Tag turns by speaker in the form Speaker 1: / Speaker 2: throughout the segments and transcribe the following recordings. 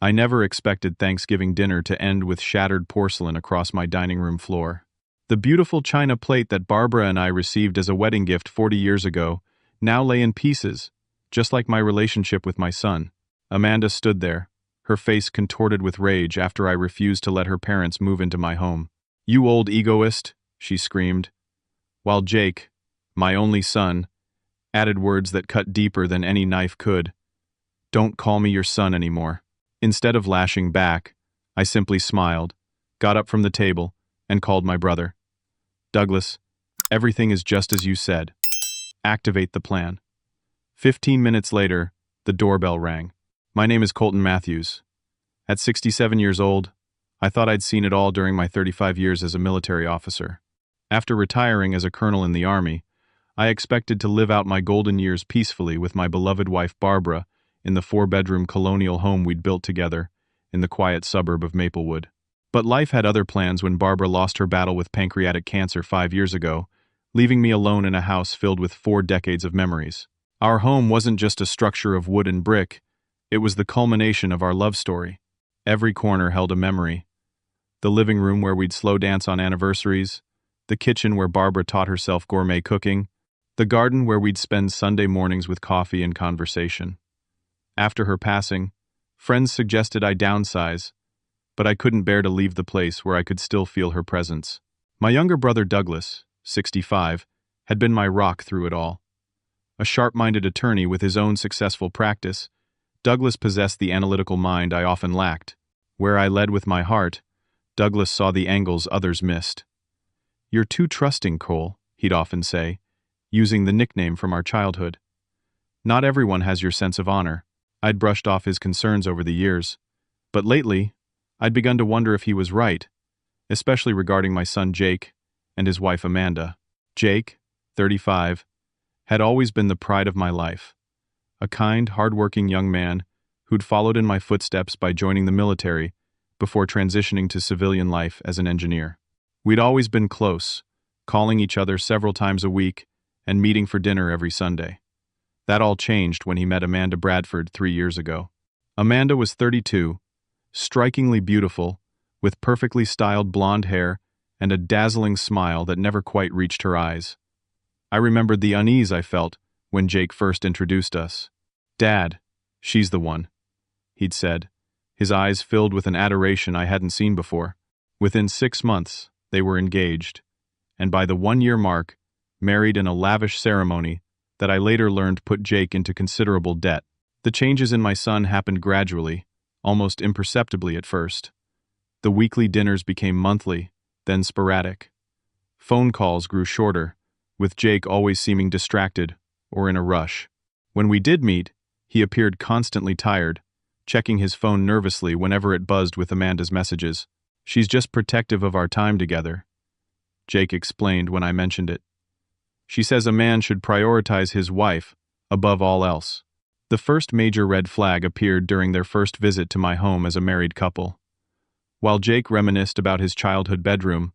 Speaker 1: I never expected Thanksgiving dinner to end with shattered porcelain across my dining room floor. The beautiful china plate that Barbara and I received as a wedding gift 40 years ago now lay in pieces, just like my relationship with my son. Amanda stood there, her face contorted with rage after I refused to let her parents move into my home. "You old egoist," she screamed, while Jake, my only son, added words that cut deeper than any knife could. "Don't call me your son anymore." Instead of lashing back, I simply smiled, got up from the table, and called my brother. "Douglas, everything is just as you said. Activate the plan." 15 minutes later, the doorbell rang. My name is Colton Matthews. At 67 years old, I thought I'd seen it all during my 35 years as a military officer. After retiring as a colonel in the Army, I expected to live out my golden years peacefully with my beloved wife Barbara in the 4-bedroom colonial home we'd built together in the quiet suburb of Maplewood. But life had other plans when Barbara lost her battle with pancreatic cancer 5 years ago, leaving me alone in a house filled with 4 decades of memories. Our home wasn't just a structure of wood and brick, it was the culmination of our love story. Every corner held a memory. The living room where we'd slow dance on anniversaries, the kitchen where Barbara taught herself gourmet cooking, the garden where we'd spend Sunday mornings with coffee and conversation. After her passing, friends suggested I downsize, but I couldn't bear to leave the place where I could still feel her presence. My younger brother Douglas, 65, had been my rock through it all. A sharp-minded attorney with his own successful practice, Douglas possessed the analytical mind I often lacked. Where I led with my heart, Douglas saw the angles others missed. "You're too trusting, Cole," he'd often say, using the nickname from our childhood. "Not everyone has your sense of honor." I'd brushed off his concerns over the years, but lately, I'd begun to wonder if he was right, especially regarding my son Jake and his wife Amanda. Jake, 35, had always been the pride of my life. A kind, hard-working young man who'd followed in my footsteps by joining the military before transitioning to civilian life as an engineer. We'd always been close, calling each other several times a week and meeting for dinner every Sunday. That all changed when he met Amanda Bradford 3 years ago. Amanda was 32, strikingly beautiful, with perfectly styled blonde hair and a dazzling smile that never quite reached her eyes. I remembered the unease I felt when Jake first introduced us. "Dad, she's the one," he'd said, his eyes filled with an adoration I hadn't seen before. Within 6 months, they were engaged, and by the 1-year mark, married in a lavish ceremony that I later learned put Jake into considerable debt. The changes in my son happened gradually, almost imperceptibly at first. The weekly dinners became monthly, then sporadic. Phone calls grew shorter, with Jake always seeming distracted or in a rush. When we did meet, he appeared constantly tired, checking his phone nervously whenever it buzzed with Amanda's messages. "She's just protective of our time together," Jake explained when I mentioned it. "She says a man should prioritize his wife above all else." The first major red flag appeared during their first visit to my home as a married couple. While Jake reminisced about his childhood bedroom,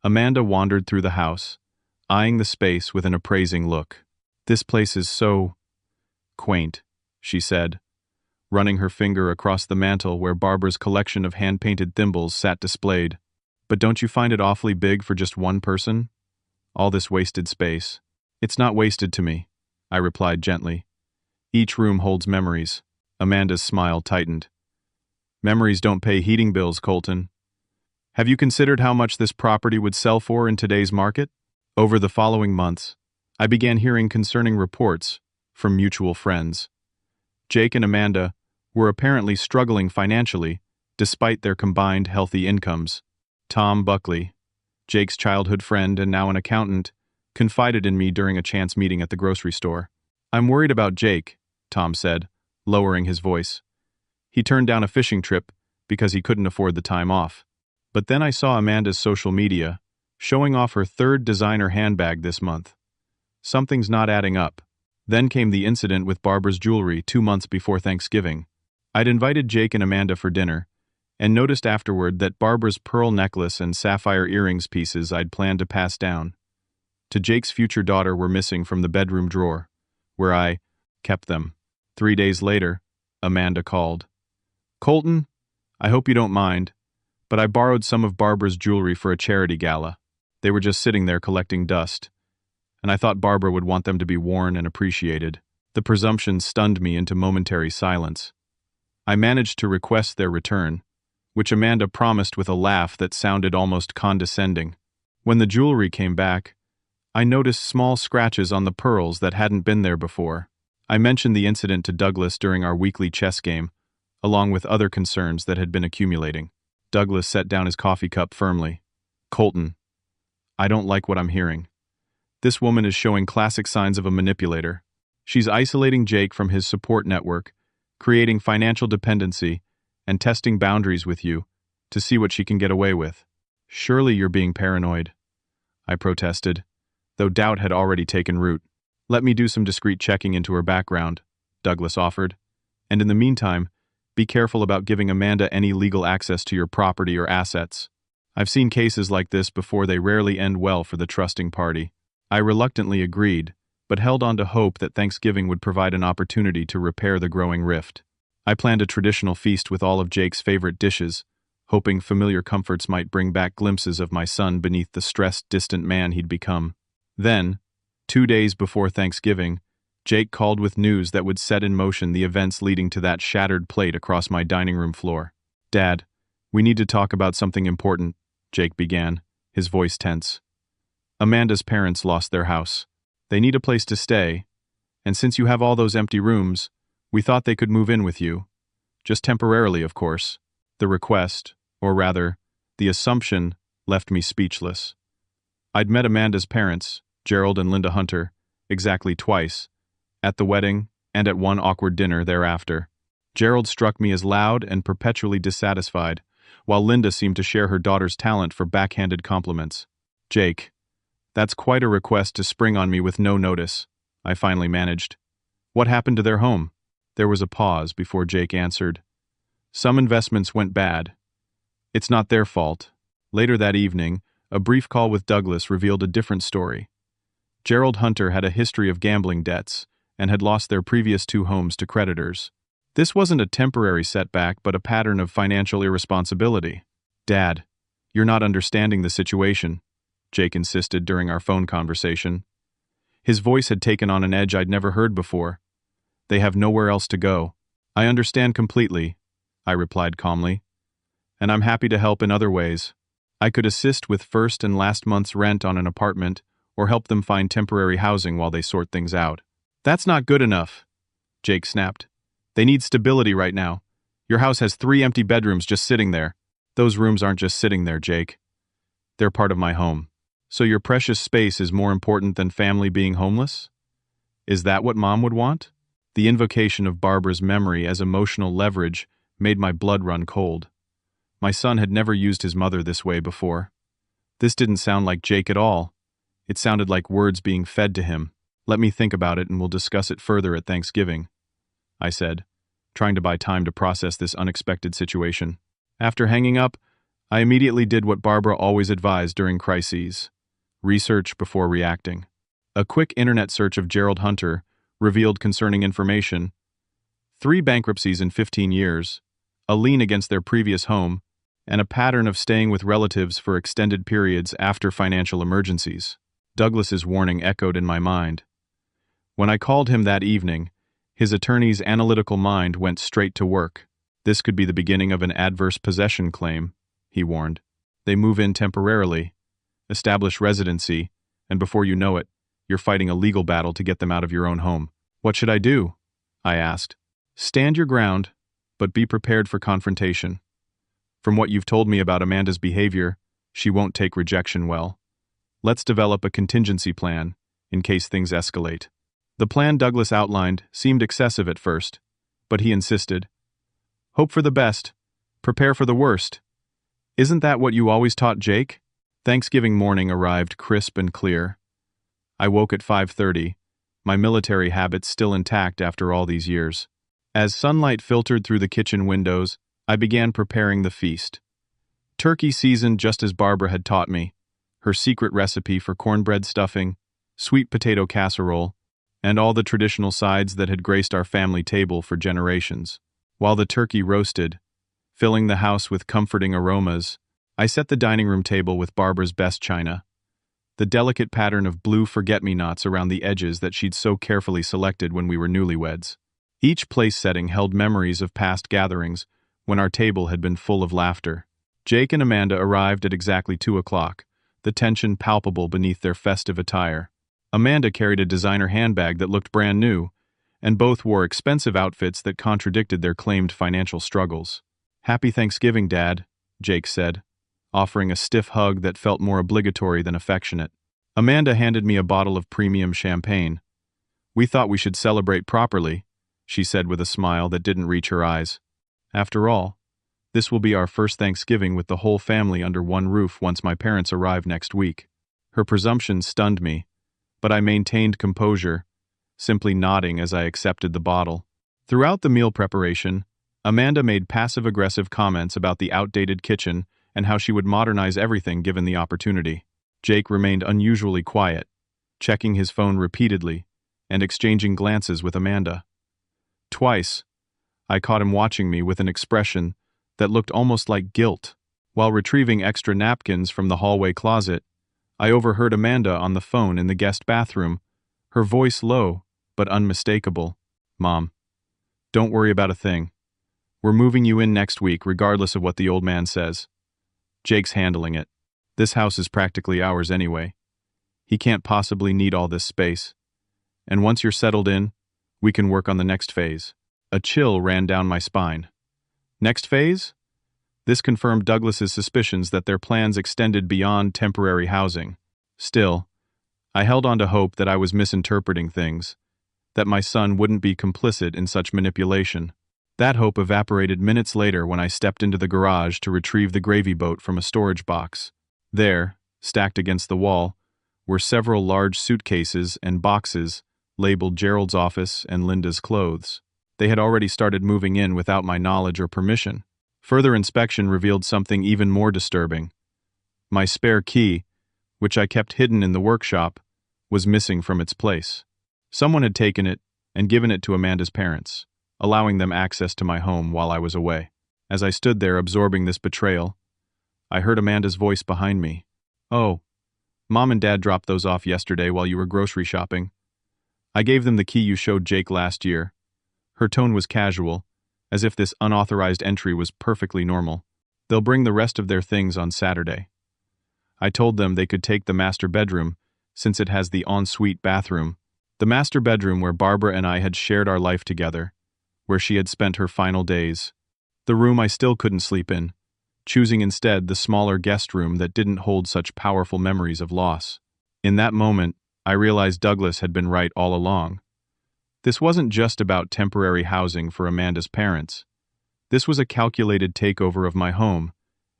Speaker 1: Amanda wandered through the house, eyeing the space with an appraising look. "This place is so quaint," she said, running her finger across the mantel where Barbara's collection of hand-painted thimbles sat displayed. "But don't you find it awfully big for just one person? All this wasted space." "It's not wasted to me," I replied gently. "Each room holds memories." Amanda's smile tightened. "Memories don't pay heating bills, Colton. Have you considered how much this property would sell for in today's market?" Over the following months, I began hearing concerning reports from mutual friends. Jake and Amanda were apparently struggling financially, despite their combined healthy incomes. Tom Buckley, Jake's childhood friend and now an accountant, confided in me during a chance meeting at the grocery store. "I'm worried about Jake," Tom said, lowering his voice. "He turned down a fishing trip because he couldn't afford the time off." But then I saw Amanda's social media, showing off her 3rd designer handbag this month. Something's not adding up. Then came the incident with Barbara's jewelry 2 months before Thanksgiving. I'd invited Jake and Amanda for dinner, and noticed afterward that Barbara's pearl necklace and sapphire earrings pieces I'd planned to pass down to Jake's future daughter were missing from the bedroom drawer, where I kept them. 3 days later, Amanda called. Colton, I hope you don't mind, but I borrowed some of Barbara's jewelry for a charity gala. They were just sitting there collecting dust, and I thought Barbara would want them to be worn and appreciated. The presumption stunned me into momentary silence. I managed to request their return, which Amanda promised with a laugh that sounded almost condescending. When the jewelry came back, I noticed small scratches on the pearls that hadn't been there before. I mentioned the incident to Douglas during our weekly chess game, along with other concerns that had been accumulating. Douglas set down his coffee cup firmly. Colton, I don't like what I'm hearing. This woman is showing classic signs of a manipulator. She's isolating Jake from his support network, creating financial dependency, and testing boundaries with you to see what she can get away with. Surely you're being paranoid, I protested, though doubt had already taken root. Let me do some discreet checking into her background, Douglas offered, and in the meantime, be careful about giving Amanda any legal access to your property or assets. I've seen cases like this before. They rarely end well for the trusting party. I reluctantly agreed, but held on to hope that Thanksgiving would provide an opportunity to repair the growing rift. I planned a traditional feast with all of Jake's favorite dishes, hoping familiar comforts might bring back glimpses of my son beneath the stressed, distant man he'd become. Then, 2 days before Thanksgiving, Jake called with news that would set in motion the events leading to that shattered plate across my dining room floor. Dad, we need to talk about something important, Jake began, his voice tense. Amanda's parents lost their house. They need a place to stay, and since you have all those empty rooms, we thought they could move in with you. Just temporarily, of course. The request, or rather, the assumption, left me speechless. I'd met Amanda's parents, Gerald and Linda Hunter, exactly twice, at the wedding and at one awkward dinner thereafter. Gerald struck me as loud and perpetually dissatisfied, while Linda seemed to share her daughter's talent for backhanded compliments. Jake, that's quite a request to spring on me with no notice, I finally managed. What happened to their home? There was a pause before Jake answered. Some investments went bad. It's not their fault. Later that evening, a brief call with Douglas revealed a different story. Gerald Hunter had a history of gambling debts and had lost their previous 2 homes to creditors. This wasn't a temporary setback but a pattern of financial irresponsibility. Dad, you're not understanding the situation, Jake insisted during our phone conversation. His voice had taken on an edge I'd never heard before. They have nowhere else to go. I understand completely, I replied calmly. And I'm happy to help in other ways. I could assist with first and last month's rent on an apartment or help them find temporary housing while they sort things out. That's not good enough, Jake snapped. They need stability right now. Your house has 3 empty bedrooms just sitting there. Those rooms aren't just sitting there, Jake. They're part of my home. So your precious space is more important than family being homeless? Is that what Mom would want? The invocation of Barbara's memory as emotional leverage made my blood run cold. My son had never used his mother this way before. This didn't sound like Jake at all. It sounded like words being fed to him. Let me think about it and we'll discuss it further at Thanksgiving, I said, trying to buy time to process this unexpected situation. After hanging up, I immediately did what Barbara always advised during crises. Research before reacting. A quick internet search of Gerald Hunter revealed concerning information: 3 bankruptcies in 15 years, a lien against their previous home, and a pattern of staying with relatives for extended periods after financial emergencies. Douglas's warning echoed in my mind. When I called him that evening, his attorney's analytical mind went straight to work. This could be the beginning of an adverse possession claim, he warned. They move in temporarily, establish residency, and before you know it, you're fighting a legal battle to get them out of your own home. What should I do? I asked. Stand your ground, but be prepared for confrontation. From what you've told me about Amanda's behavior, she won't take rejection well. Let's develop a contingency plan, in case things escalate. The plan Douglas outlined seemed excessive at first, but he insisted. Hope for the best. Prepare for the worst. Isn't that what you always taught Jake? Thanksgiving morning arrived crisp and clear. I woke at 5:30, my military habits still intact after all these years. As sunlight filtered through the kitchen windows, I began preparing the feast. Turkey seasoned just as Barbara had taught me, her secret recipe for cornbread stuffing, sweet potato casserole, and all the traditional sides that had graced our family table for generations. While the turkey roasted, filling the house with comforting aromas. I set the dining room table with Barbara's best china, the delicate pattern of blue forget-me-nots around the edges that she'd so carefully selected when we were newlyweds. Each place setting held memories of past gatherings when our table had been full of laughter. Jake and Amanda arrived at exactly 2 o'clock, the tension palpable beneath their festive attire. Amanda carried a designer handbag that looked brand new, and both wore expensive outfits that contradicted their claimed financial struggles. "Happy Thanksgiving, Dad," Jake said, offering a stiff hug that felt more obligatory than affectionate. Amanda handed me a bottle of premium champagne. "We thought we should celebrate properly," she said with a smile that didn't reach her eyes. "After all, this will be our first Thanksgiving with the whole family under one roof once my parents arrive next week." Her presumption stunned me, but I maintained composure, simply nodding as I accepted the bottle. Throughout the meal preparation, Amanda made passive-aggressive comments about the outdated kitchen and how she would modernize everything given the opportunity. Jake remained unusually quiet, checking his phone repeatedly and exchanging glances with Amanda. Twice, I caught him watching me with an expression that looked almost like guilt. While retrieving extra napkins from the hallway closet, I overheard Amanda on the phone in the guest bathroom, her voice low but unmistakable. "Mom, don't worry about a thing. We're moving you in next week regardless of what the old man says. Jake's handling it. This house is practically ours anyway. He can't possibly need all this space. And once you're settled in, we can work on the next phase." A chill ran down my spine. Next phase? This confirmed Douglas's suspicions that their plans extended beyond temporary housing. Still, I held on to hope that I was misinterpreting things, that my son wouldn't be complicit in such manipulation. That hope evaporated minutes later when I stepped into the garage to retrieve the gravy boat from a storage box. There, stacked against the wall, were several large suitcases and boxes labeled Gerald's office and Linda's clothes. They had already started moving in without my knowledge or permission. Further inspection revealed something even more disturbing. My spare key, which I kept hidden in the workshop, was missing from its place. Someone had taken it and given it to Amanda's parents, allowing them access to my home while I was away. As I stood there absorbing this betrayal, I heard Amanda's voice behind me. "Oh, Mom and Dad dropped those off yesterday while you were grocery shopping. I gave them the key you showed Jake last year." Her tone was casual, as if this unauthorized entry was perfectly normal. "They'll bring the rest of their things on Saturday." I told them they could take the master bedroom, since it has the ensuite bathroom. The master bedroom where Barbara and I had shared our life together, where she had spent her final days. The room I still couldn't sleep in, choosing instead the smaller guest room that didn't hold such powerful memories of loss. In that moment, I realized Douglas had been right all along. This wasn't just about temporary housing for Amanda's parents. This was a calculated takeover of my home,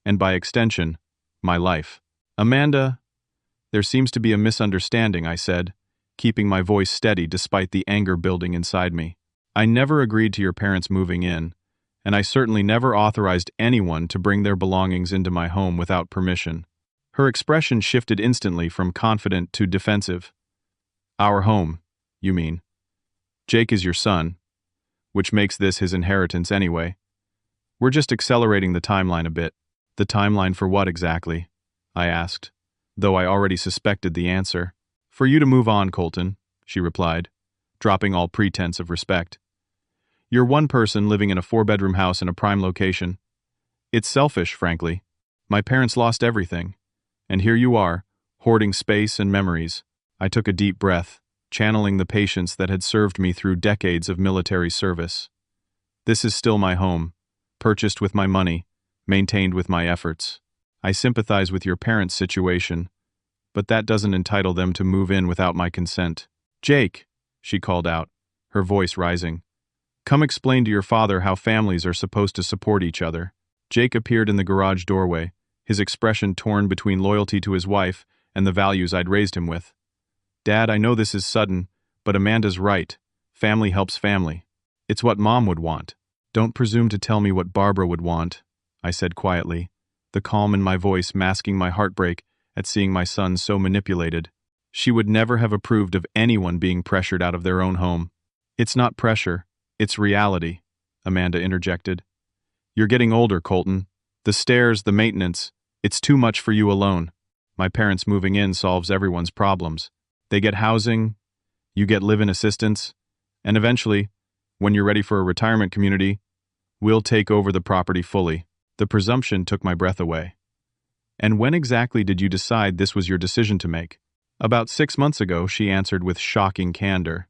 Speaker 1: and by extension, my life. "Amanda, there seems to be a misunderstanding," I said, keeping my voice steady despite the anger building inside me. "I never agreed to your parents moving in, and I certainly never authorized anyone to bring their belongings into my home without permission." Her expression shifted instantly from confident to defensive. "Our home, you mean? Jake is your son, which makes this his inheritance anyway. We're just accelerating the timeline a bit." "The timeline for what exactly?" I asked, though I already suspected the answer. "For you to move on, Colton," she replied, dropping all pretense of respect. "You're one person living in a 4-bedroom house in a prime location. It's selfish, frankly. My parents lost everything, and here you are, hoarding space and memories." I took a deep breath, channeling the patience that had served me through decades of military service. "This is still my home, purchased with my money, maintained with my efforts. I sympathize with your parents' situation, but that doesn't entitle them to move in without my consent." "Jake," she called out, her voice rising, "come explain to your father how families are supposed to support each other." Jake appeared in the garage doorway, his expression torn between loyalty to his wife and the values I'd raised him with. "Dad, I know this is sudden, but Amanda's right. Family helps family. It's what Mom would want." "Don't presume to tell me what Barbara would want," I said quietly, the calm in my voice masking my heartbreak at seeing my son so manipulated. "She would never have approved of anyone being pressured out of their own home." "It's not pressure, it's reality," Amanda interjected. You're getting older, Colton. The stairs, the maintenance, it's too much for you alone. My parents moving in solves everyone's problems. They get housing, you get live-in assistance, and eventually, when you're ready for a retirement community, we'll take over the property fully. The presumption took my breath away. And when exactly did you decide this was your decision to make? About 6 months ago, she answered with shocking candor.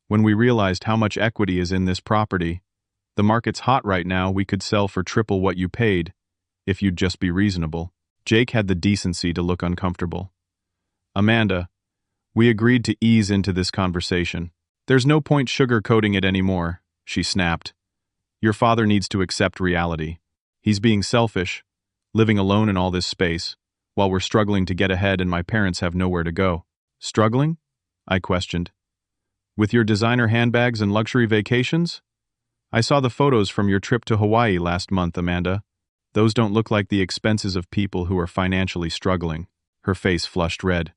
Speaker 1: When we realized how much equity is in this property, the market's hot right now, we could sell for triple what you paid, if you'd just be reasonable. Jake had the decency to look uncomfortable. Amanda, we agreed to ease into this conversation. There's no point sugarcoating it anymore, she snapped. Your father needs to accept reality. He's being selfish, living alone in all this space, while we're struggling to get ahead and my parents have nowhere to go. Struggling? I questioned. With your designer handbags and luxury vacations? I saw the photos from your trip to Hawaii last month, Amanda. Those don't look like the expenses of people who are financially struggling. Her face flushed red.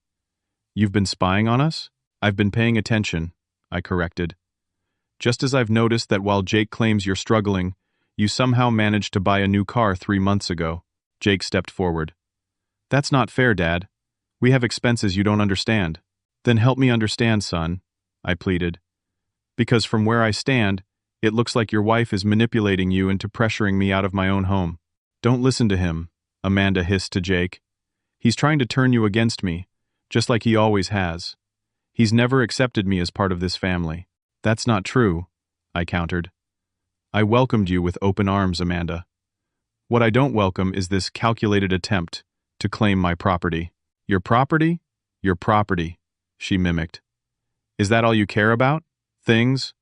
Speaker 1: You've been spying on us? I've been paying attention, I corrected. Just as I've noticed that while Jake claims you're struggling, you somehow managed to buy a new car 3 months ago. Jake stepped forward. That's not fair, Dad. We have expenses you don't understand. Then help me understand, son, I pleaded. Because from where I stand, it looks like your wife is manipulating you into pressuring me out of my own home. Don't listen to him, Amanda hissed to Jake. He's trying to turn you against me, just like he always has. He's never accepted me as part of this family. That's not true, I countered. I welcomed you with open arms, Amanda. What I don't welcome is this calculated attempt to claim my property. Your property? Your property, she mimicked. Is that all you care about? Things?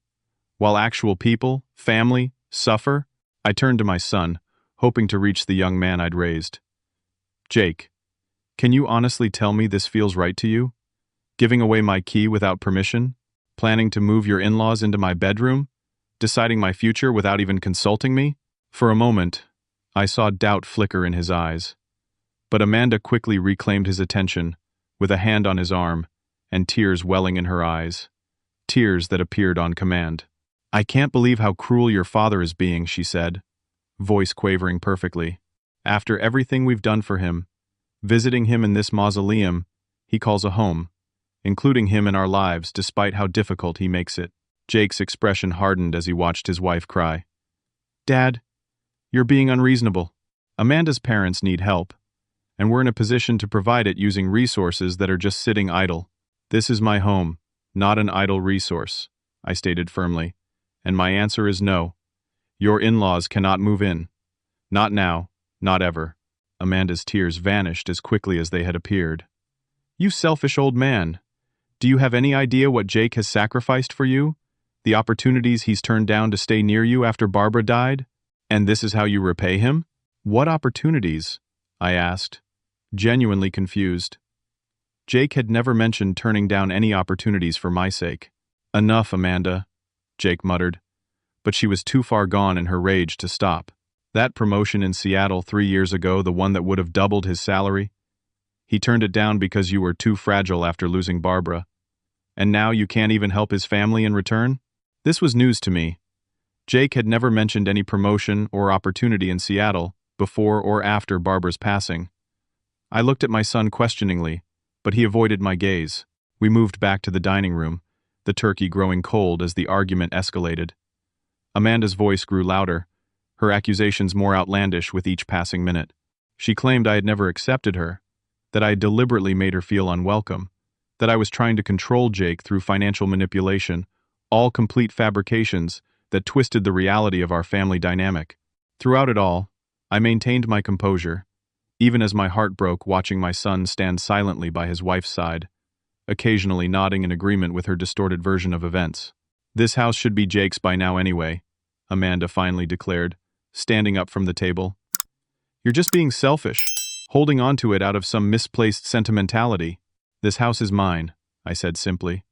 Speaker 1: While actual people, family, suffer? I turned to my son, hoping to reach the young man I'd raised. Jake, can you honestly tell me this feels right to you? Giving away my key without permission? Planning to move your in-laws into my bedroom? Deciding my future without even consulting me? For a moment, I saw doubt flicker in his eyes. But Amanda quickly reclaimed his attention, with a hand on his arm, and tears welling in her eyes. Tears that appeared on command. I can't believe how cruel your father is being, she said, voice quavering perfectly. After everything we've done for him, visiting him in this mausoleum, he calls a home, including him in our lives despite how difficult he makes it. Jake's expression hardened as he watched his wife cry. Dad, you're being unreasonable. Amanda's parents need help, and we're in a position to provide it using resources that are just sitting idle. This is my home, not an idle resource, I stated firmly, and my answer is no. Your in-laws cannot move in. Not now, not ever. Amanda's tears vanished as quickly as they had appeared. You selfish old man. Do you have any idea what Jake has sacrificed for you? The opportunities he's turned down to stay near you after Barbara died? And this is how you repay him? What opportunities? I asked, genuinely confused. Jake had never mentioned turning down any opportunities for my sake. Enough, Amanda, Jake muttered, but she was too far gone in her rage to stop. That promotion in Seattle 3 years ago, the one that would have doubled his salary, he turned it down because you were too fragile after losing Barbara. And now you can't even help his family in return? This was news to me. Jake had never mentioned any promotion or opportunity in Seattle before or after Barbara's passing. I looked at my son questioningly, but he avoided my gaze. We moved back to the dining room, the turkey growing cold as the argument escalated. Amanda's voice grew louder, her accusations more outlandish with each passing minute. She claimed I had never accepted her, that I had deliberately made her feel unwelcome, that I was trying to control Jake through financial manipulation, all complete fabrications that twisted the reality of our family dynamic. Throughout it all, I maintained my composure, even as my heart broke watching my son stand silently by his wife's side, occasionally nodding in agreement with her distorted version of events. This house should be Jake's by now anyway, Amanda finally declared, standing up from the table. You're just being selfish, holding on to it out of some misplaced sentimentality. This house is mine, I said simply.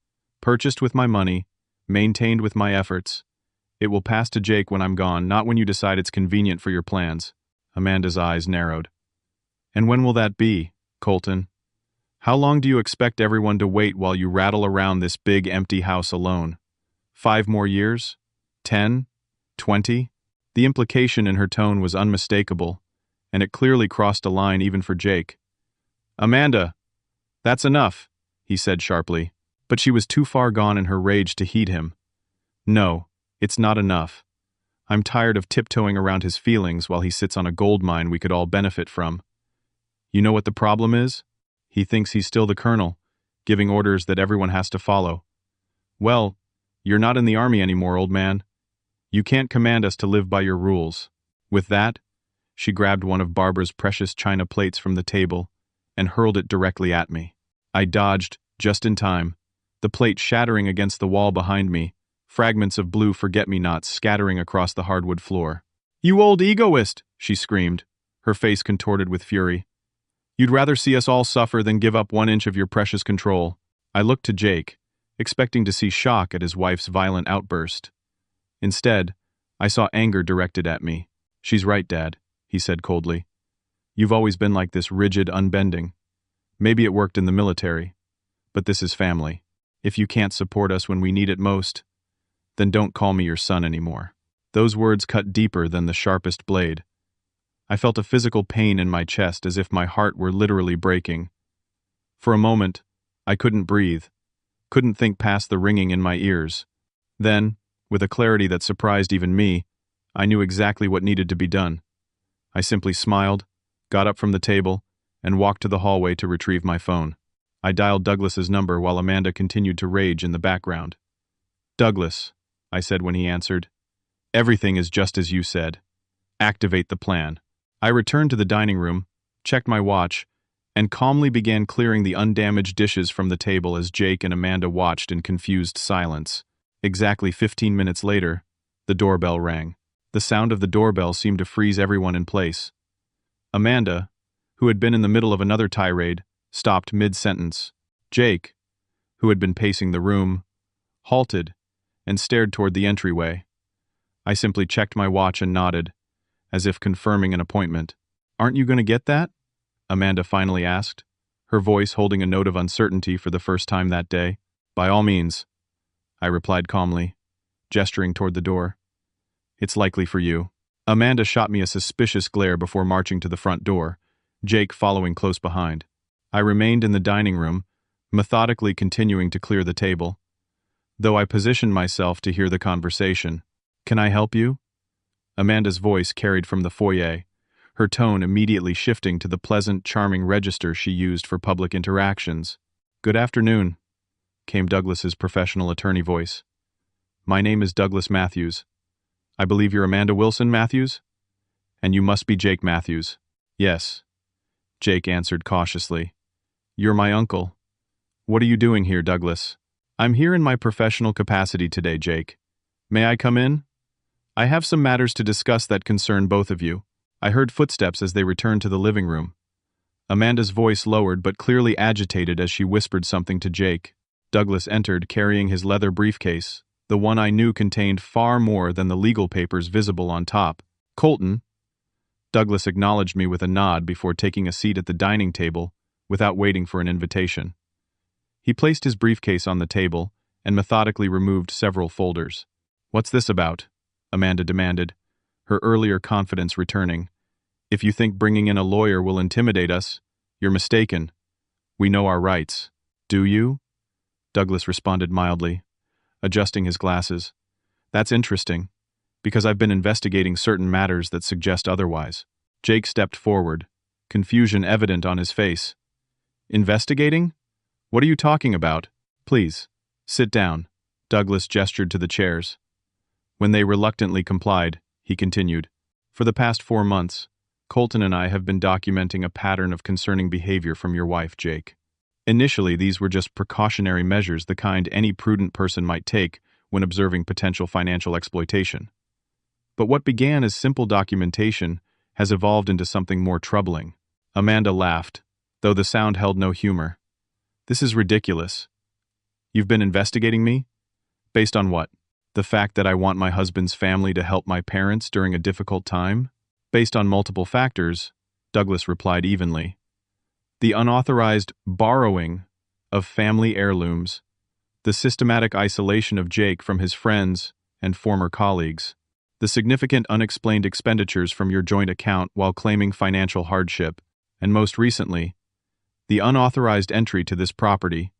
Speaker 1: Purchased with my money, maintained with my efforts. It will pass to Jake when I'm gone, not when you decide it's convenient for your plans. Amanda's eyes narrowed. And when will that be, Colton? How long do you expect everyone to wait while you rattle around this big empty house alone? 5 more years? 10? 20? The implication in her tone was unmistakable, and it clearly crossed a line even for Jake. "Amanda, that's enough," he said sharply, but she was too far gone in her rage to heed him. "No, it's not enough. I'm tired of tiptoeing around his feelings while he sits on a gold mine we could all benefit from. You know what the problem is? He thinks he's still the colonel, giving orders that everyone has to follow. Well, you're not in the army anymore, old man. You can't command us to live by your rules." With that, she grabbed one of Barbara's precious china plates from the table and hurled it directly at me. I dodged, just in time, the plate shattering against the wall behind me, fragments of blue forget-me-nots scattering across the hardwood floor. "You old egoist!" she screamed, her face contorted with fury. "You'd rather see us all suffer than give up 1 inch of your precious control." I looked to Jake, expecting to see shock at his wife's violent outburst. Instead, I saw anger directed at me. "She's right, Dad," he said coldly. "You've always been like this, rigid, unbending. Maybe it worked in the military, but this is family. If you can't support us when we need it most, then don't call me your son anymore." Those words cut deeper than the sharpest blade. I felt a physical pain in my chest as if my heart were literally breaking. For a moment, I couldn't breathe, couldn't think past the ringing in my ears. Then, with a clarity that surprised even me, I knew exactly what needed to be done. I simply smiled, got up from the table, and walked to the hallway to retrieve my phone. I dialed Douglas's number while Amanda continued to rage in the background. "Douglas," I said when he answered, "everything is just as you said. Activate the plan." I returned to the dining room, checked my watch, and calmly began clearing the undamaged dishes from the table as Jake and Amanda watched in confused silence. Exactly 15 minutes later, the doorbell rang. The sound of the doorbell seemed to freeze everyone in place. Amanda, who had been in the middle of another tirade, stopped mid-sentence. Jake, who had been pacing the room, halted and stared toward the entryway. I simply checked my watch and nodded, as if confirming an appointment. "Aren't you going to get that?" Amanda finally asked, her voice holding a note of uncertainty for the first time that day. "By all means," I replied calmly, gesturing toward the door. "It's likely for you." Amanda shot me a suspicious glare before marching to the front door, Jake following close behind. I remained in the dining room, methodically continuing to clear the table, though I positioned myself to hear the conversation. "Can I help you?" Amanda's voice carried from the foyer, her tone immediately shifting to the pleasant, charming register she used for public interactions. "Good afternoon," came Douglas's professional attorney voice. "My name is Douglas Matthews. I believe you're Amanda Wilson Matthews? And you must be Jake Matthews." "Yes," Jake answered cautiously. "You're my uncle. What are you doing here, Douglas?" "I'm here in my professional capacity today, Jake. May I come in? I have some matters to discuss that concern both of you." I heard footsteps as they returned to the living room. Amanda's voice lowered but clearly agitated as she whispered something to Jake. Douglas entered carrying his leather briefcase, the one I knew contained far more than the legal papers visible on top. "Colton." Douglas acknowledged me with a nod before taking a seat at the dining table without waiting for an invitation. He placed his briefcase on the table and methodically removed several folders. "What's this about?" Amanda demanded, her earlier confidence returning. "If you think bringing in a lawyer will intimidate us, you're mistaken. We know our rights." "Do you?" Douglas responded mildly, adjusting his glasses. "That's interesting, because I've been investigating certain matters that suggest otherwise." Jake stepped forward, confusion evident on his face. "Investigating? What are you talking about?" "Please, sit down." Douglas gestured to the chairs. When they reluctantly complied, he continued, "For the past 4 months, Colton and I have been documenting a pattern of concerning behavior from your wife, Jake. Initially, these were just precautionary measures, the kind any prudent person might take when observing potential financial exploitation. But what began as simple documentation has evolved into something more troubling." Amanda laughed, though the sound held no humor. "This is ridiculous. You've been investigating me? Based on what? The fact that I want my husband's family to help my parents during a difficult time?" "Based on multiple factors," Douglas replied evenly. "The unauthorized borrowing of family heirlooms, the systematic isolation of Jake from his friends and former colleagues, the significant unexplained expenditures from your joint account while claiming financial hardship, and most recently, the unauthorized entry to this property,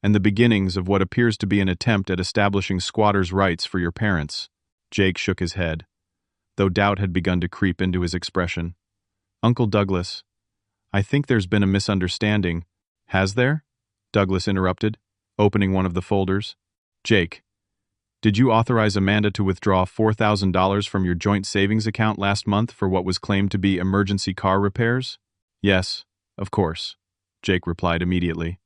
Speaker 1: and the beginnings of what appears to be an attempt at establishing squatters' rights for your parents. Jake shook his head, though doubt had begun to creep into his expression. Uncle Douglas, I think there's been a misunderstanding. Has there? Douglas interrupted, opening one of the folders. Jake, did you authorize Amanda to withdraw $4,000 from your joint savings account last month for what was claimed to be emergency car repairs? Yes, of course, Jake replied immediately.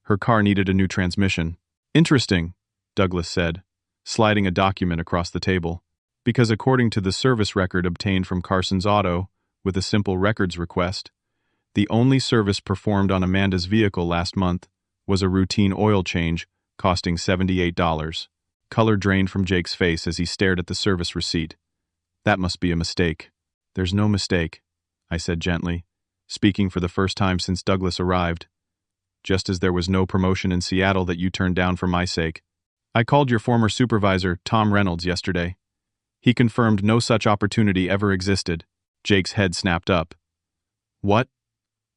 Speaker 1: Her car needed a new transmission. Interesting, Douglas said, sliding a document across the table. Because according to the service record obtained from Carson's Auto, with a simple records request, the only service performed on Amanda's vehicle last month was a routine oil change costing $78. Color drained from Jake's face as he stared at the service receipt. That must be a mistake. There's no mistake, I said gently, speaking for the first time since Douglas arrived. Just as there was no promotion in Seattle that you turned down for my sake. I called your former supervisor, Tom Reynolds, yesterday. He confirmed no such opportunity ever existed. Jake's head snapped up. What?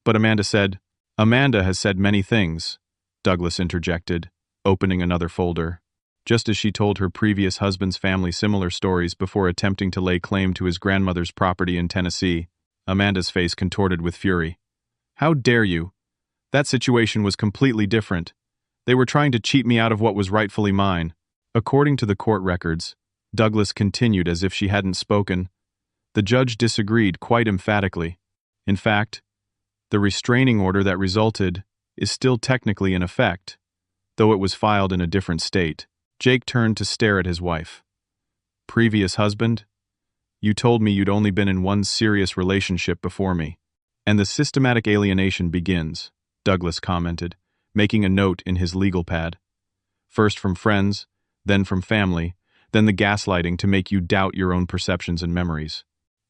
Speaker 1: But Amanda said. Amanda has said many things, Douglas interjected, opening another folder. Just as she told her previous husband's family similar stories before attempting to lay claim to his grandmother's property in Tennessee, Amanda's face contorted with fury. How dare you? That situation was completely different. They were trying to cheat me out of what was rightfully mine. According to the court records, Douglas continued as if she hadn't spoken. The judge disagreed quite emphatically. In fact, the restraining order that resulted is still technically in effect, though it was filed in a different state. Jake turned to stare at his wife. Previous husband? You told me you'd only been in one serious relationship before me. And the systematic alienation begins, Douglas commented, making a note in his legal pad. First from friends, then from family, then the gaslighting to make you doubt your own perceptions and memories.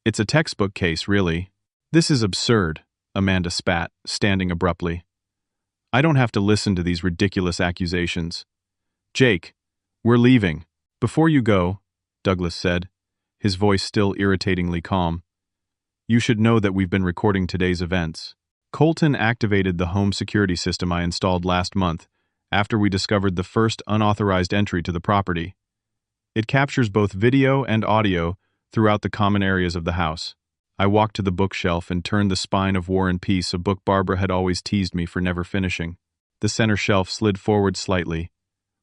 Speaker 1: It's a textbook case, really. This is absurd, Amanda spat, standing abruptly. I don't have to listen to these ridiculous accusations. Jake, we're leaving. Before you go, Douglas said, his voice still irritatingly calm, you should know that we've been recording today's events. Colton activated the home security system I installed last month after we discovered the first unauthorized entry to the property. It captures both video and audio throughout the common areas of the house. I walked to the bookshelf and turned the Spine of War and Peace, a book Barbara had always teased me for never finishing. The center shelf slid forward slightly,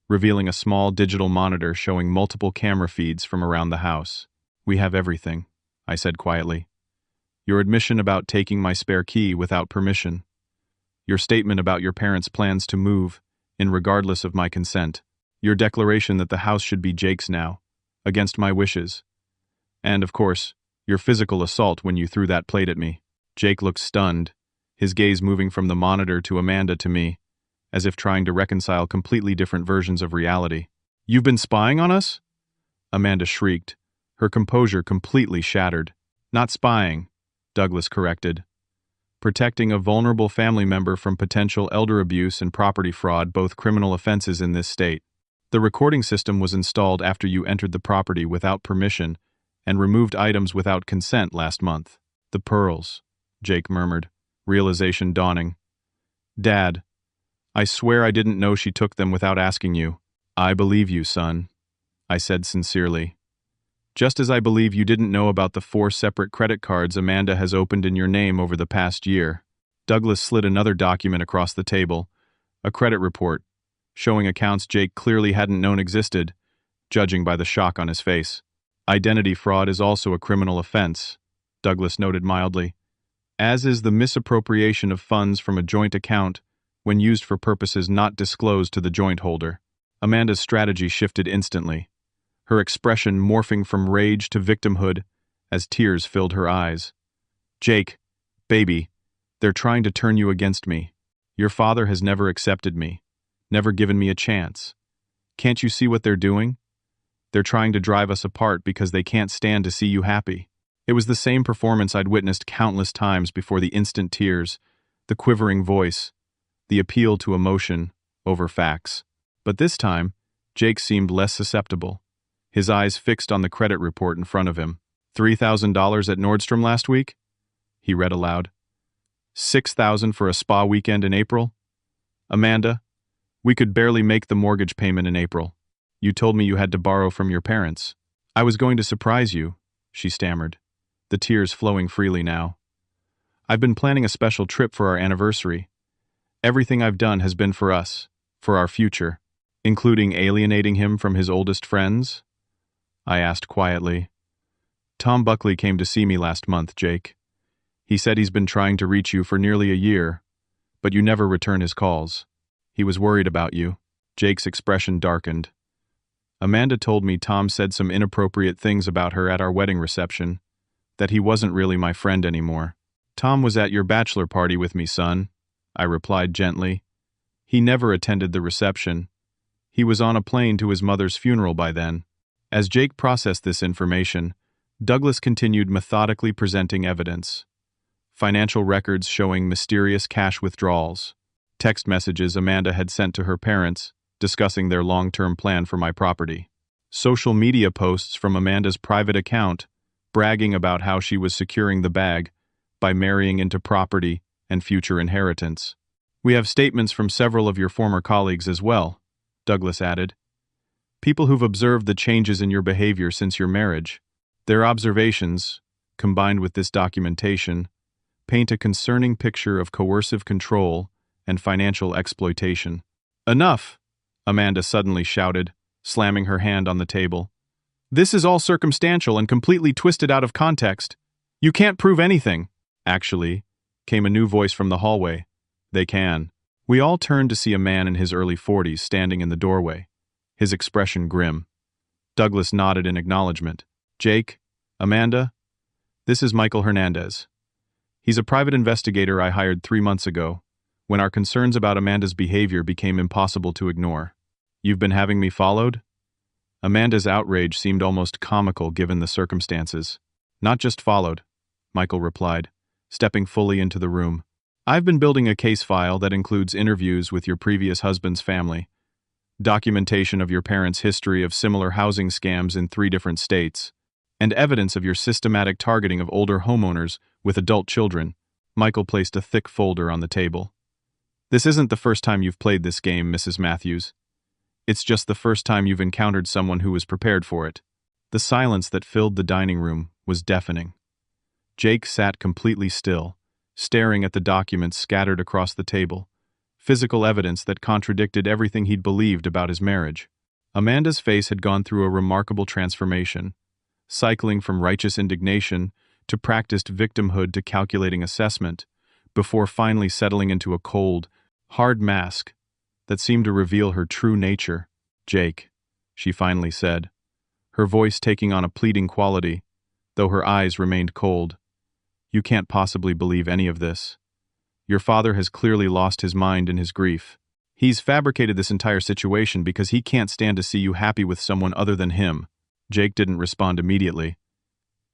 Speaker 1: revealing a small digital monitor showing multiple camera feeds from around the house. We have everything, I said quietly. Your admission about taking my spare key without permission. Your statement about your parents' plans to move, regardless of my consent. Your declaration that the house should be Jake's now, against my wishes. And, of course, your physical assault when you threw that plate at me. Jake looked stunned, his gaze moving from the monitor to Amanda to me, as if trying to reconcile completely different versions of reality. You've been spying on us? Amanda shrieked, her composure completely shattered. Not spying, Douglas corrected. Protecting a vulnerable family member from potential elder abuse and property fraud, both criminal offenses in this state. The recording system was installed after you entered the property without permission and removed items without consent last month. The pearls, Jake murmured, realization dawning. Dad, I swear I didn't know she took them without asking you. I believe you, son, I said sincerely. Just as I believe you didn't know about the 4 separate credit cards Amanda has opened in your name over the past year. Douglas slid another document across the table, a credit report, showing accounts Jake clearly hadn't known existed, judging by the shock on his face. Identity fraud is also a criminal offense, Douglas noted mildly, as is the misappropriation of funds from a joint account when used for purposes not disclosed to the joint holder. Amanda's strategy shifted instantly, her expression morphing from rage to victimhood as tears filled her eyes. Jake, baby, they're trying to turn you against me. Your father has never accepted me, never given me a chance. Can't you see what they're doing? They're trying to drive us apart because they can't stand to see you happy. It was the same performance I'd witnessed countless times before: the instant tears, the quivering voice, the appeal to emotion over facts. But this time, Jake seemed less susceptible. his eyes fixed on the credit report in front of him. $3,000 at Nordstrom last week? He read aloud. $6,000 for a spa weekend in April? Amanda, we could barely make the mortgage payment in April. You told me you had to borrow from your parents. I was going to surprise you, she stammered, the tears flowing freely now. I've been planning a special trip for our anniversary. Everything I've done has been for us, for our future, including alienating him from his oldest friends? I asked quietly. Tom Buckley came to see me last month, Jake. He said he's been trying to reach you for nearly a year, but you never return his calls. He was worried about you. Jake's expression darkened. Amanda told me Tom said some inappropriate things about her at our wedding reception, that he wasn't really my friend anymore. Tom was at your bachelor party with me, son, I replied gently. He never attended the reception. He was on a plane to his mother's funeral by then. As Jake processed this information, Douglas continued methodically presenting evidence. Financial records showing mysterious cash withdrawals, text messages Amanda had sent to her parents discussing their long-term plan for my property, social media posts from Amanda's private account bragging about how she was securing the bag by marrying into property and future inheritance. We have statements from several of your former colleagues as well, Douglas added. People who've observed the changes in your behavior since your marriage. Their observations, combined with this documentation, paint a concerning picture of coercive control and financial exploitation. Enough, Amanda suddenly shouted, slamming her hand on the table. This is all circumstantial and completely twisted out of context. You can't prove anything. Actually, came a new voice from the hallway. They can. We all turned to see a man in his early 40s standing in the doorway, his expression grim. Douglas nodded in acknowledgement. Jake, Amanda, this is Michael Hernandez. He's a private investigator I hired 3 months ago, when our concerns about Amanda's behavior became impossible to ignore. You've been having me followed? Amanda's outrage seemed almost comical given the circumstances. Not just followed, Michael replied, stepping fully into the room. I've been building a case file that includes interviews with your previous husband's family, documentation of your parents' history of similar housing scams in 3 different states, and evidence of your systematic targeting of older homeowners with adult children. Michael placed a thick folder on the table. This isn't the first time you've played this game, Mrs. Matthews. It's just the first time you've encountered someone who was prepared for it. The silence that filled the dining room was deafening. Jake sat completely still, staring at the documents scattered across the table, physical evidence that contradicted everything he'd believed about his marriage. Amanda's face had gone through a remarkable transformation, cycling from righteous indignation to practiced victimhood to calculating assessment, before finally settling into a cold, hard mask that seemed to reveal her true nature. Jake, she finally said, her voice taking on a pleading quality, though her eyes remained cold. You can't possibly believe any of this. Your father has clearly lost his mind in his grief. He's fabricated this entire situation because he can't stand to see you happy with someone other than him. Jake didn't respond immediately.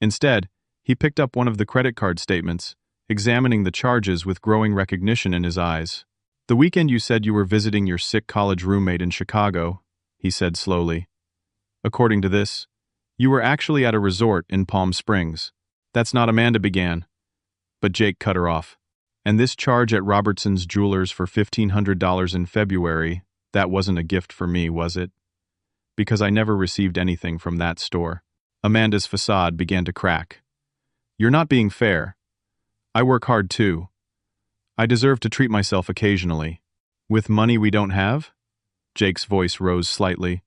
Speaker 1: Instead, he picked up one of the credit card statements, examining the charges with growing recognition in his eyes. The weekend you said you were visiting your sick college roommate in Chicago, he said slowly. According to this, you were actually at a resort in Palm Springs. That's not Amanda began. But Jake cut her off. And this charge at Robertson's Jewelers for $1,500 in February, that wasn't a gift for me, was it? Because I never received anything from that store. Amanda's facade began to crack. You're not being fair. I work hard too. I deserve to treat myself occasionally. With money we don't have? Jake's voice rose slightly.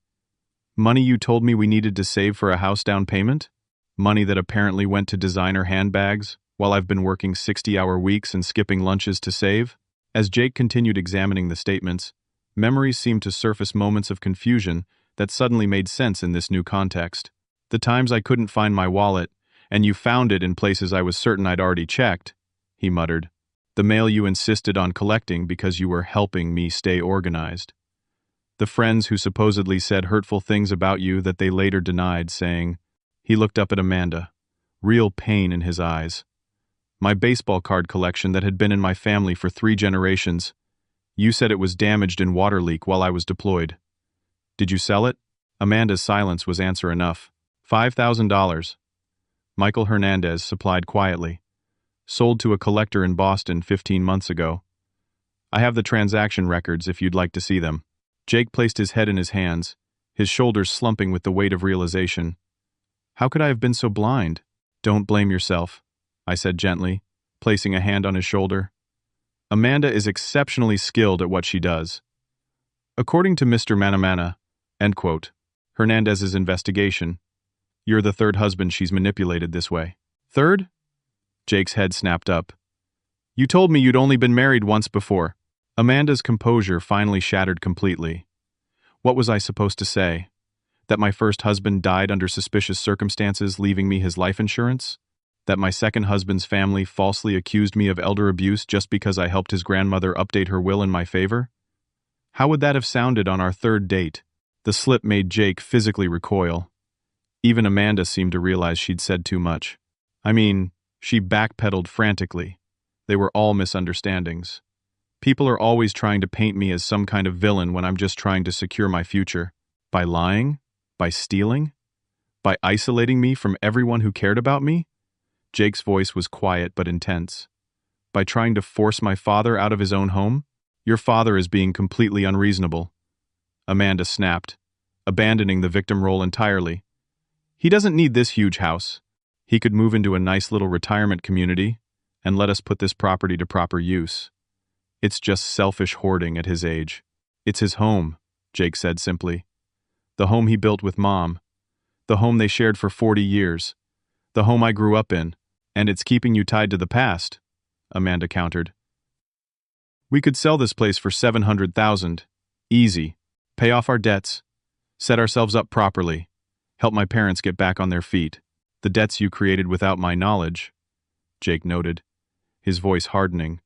Speaker 1: Money you told me we needed to save for a house down payment? Money that apparently went to designer handbags, while I've been working 60-hour weeks and skipping lunches to save? As Jake continued examining the statements, memories seemed to surface moments of confusion that suddenly made sense in this new context. The times I couldn't find my wallet, and you found it in places I was certain I'd already checked, he muttered. The mail you insisted on collecting because you were helping me stay organized. The friends who supposedly said hurtful things about you that they later denied, saying, he looked up at Amanda, real pain in his eyes. My baseball card collection that had been in my family for 3 generations. You said it was damaged in water leak while I was deployed. Did you sell it? Amanda's silence was answer enough. $5,000. Michael Hernandez supplied quietly. Sold to a collector in Boston 15 months ago. I have the transaction records if you'd like to see them. Jake placed his head in his hands, his shoulders slumping with the weight of realization. How could I have been so blind? Don't blame yourself, I said gently, placing a hand on his shoulder. Amanda is exceptionally skilled at what she does. According to Mr. Manamana, end quote, Hernandez's investigation, you're the third husband she's manipulated this way. Third? Jake's head snapped up. You told me you'd only been married once before. Amanda's composure finally shattered completely. What was I supposed to say? That my first husband died under suspicious circumstances, leaving me his life insurance? That my second husband's family falsely accused me of elder abuse just because I helped his grandmother update her will in my favor? How would that have sounded on our third date? The slip made Jake physically recoil. Even Amanda seemed to realize she'd said too much. I mean, she backpedaled frantically. They were all misunderstandings. People are always trying to paint me as some kind of villain when I'm just trying to secure my future. By lying? By stealing? By isolating me from everyone who cared about me? Jake's voice was quiet but intense. By trying to force my father out of his own home? Your father is being completely unreasonable. Amanda snapped, abandoning the victim role entirely. He doesn't need this huge house. He could move into a nice little retirement community and let us put this property to proper use. It's just selfish hoarding at his age. It's his home, Jake said simply. The home he built with Mom. The home they shared for 40 years. The home I grew up in. And it's keeping you tied to the past, Amanda countered. We could sell this place for $700,000. Easy. Pay off our debts. Set ourselves up properly. Help my parents get back on their feet. The debts you created without my knowledge, Jake noted, his voice hardening.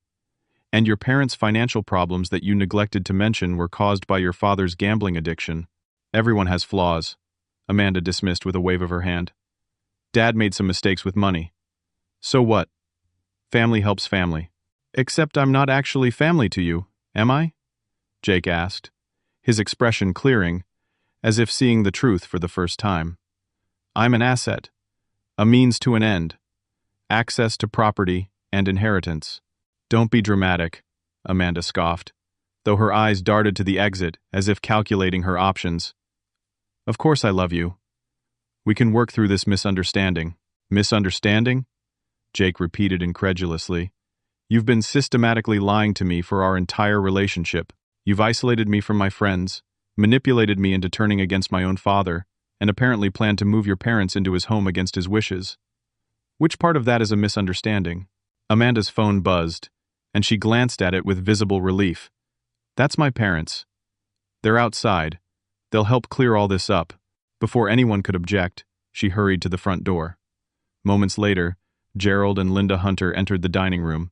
Speaker 1: And your parents' financial problems that you neglected to mention were caused by your father's gambling addiction. Everyone has flaws, Amanda dismissed with a wave of her hand. Dad made some mistakes with money. So what? Family helps family. Except I'm not actually family to you, am I? Jake asked, his expression clearing, as if seeing the truth for the first time. I'm an asset, a means to an end, access to property and inheritance. Don't be dramatic, Amanda scoffed, though her eyes darted to the exit as if calculating her options. Of course I love you. We can work through this misunderstanding. Misunderstanding? Jake repeated incredulously. You've been systematically lying to me for our entire relationship. You've isolated me from my friends, manipulated me into turning against my own father, and apparently planned to move your parents into his home against his wishes. Which part of that is a misunderstanding? Amanda's phone buzzed, and she glanced at it with visible relief. That's my parents. They're outside. They'll help clear all this up. Before anyone could object, she hurried to the front door. Moments later, Gerald and Linda Hunter entered the dining room,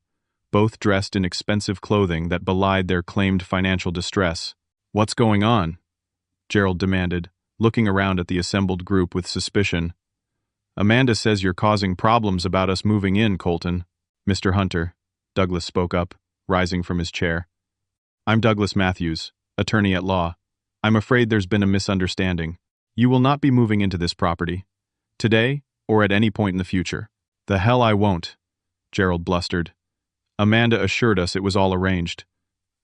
Speaker 1: both dressed in expensive clothing that belied their claimed financial distress. What's going on? Gerald demanded, looking around at the assembled group with suspicion. Amanda says you're causing problems about us moving in, Colton. Mr. Hunter, Douglas spoke up, rising from his chair. I'm Douglas Matthews, attorney at law. I'm afraid there's been a misunderstanding. You will not be moving into this property. Today, or at any point in the future. The hell I won't, Gerald blustered. Amanda assured us it was all arranged.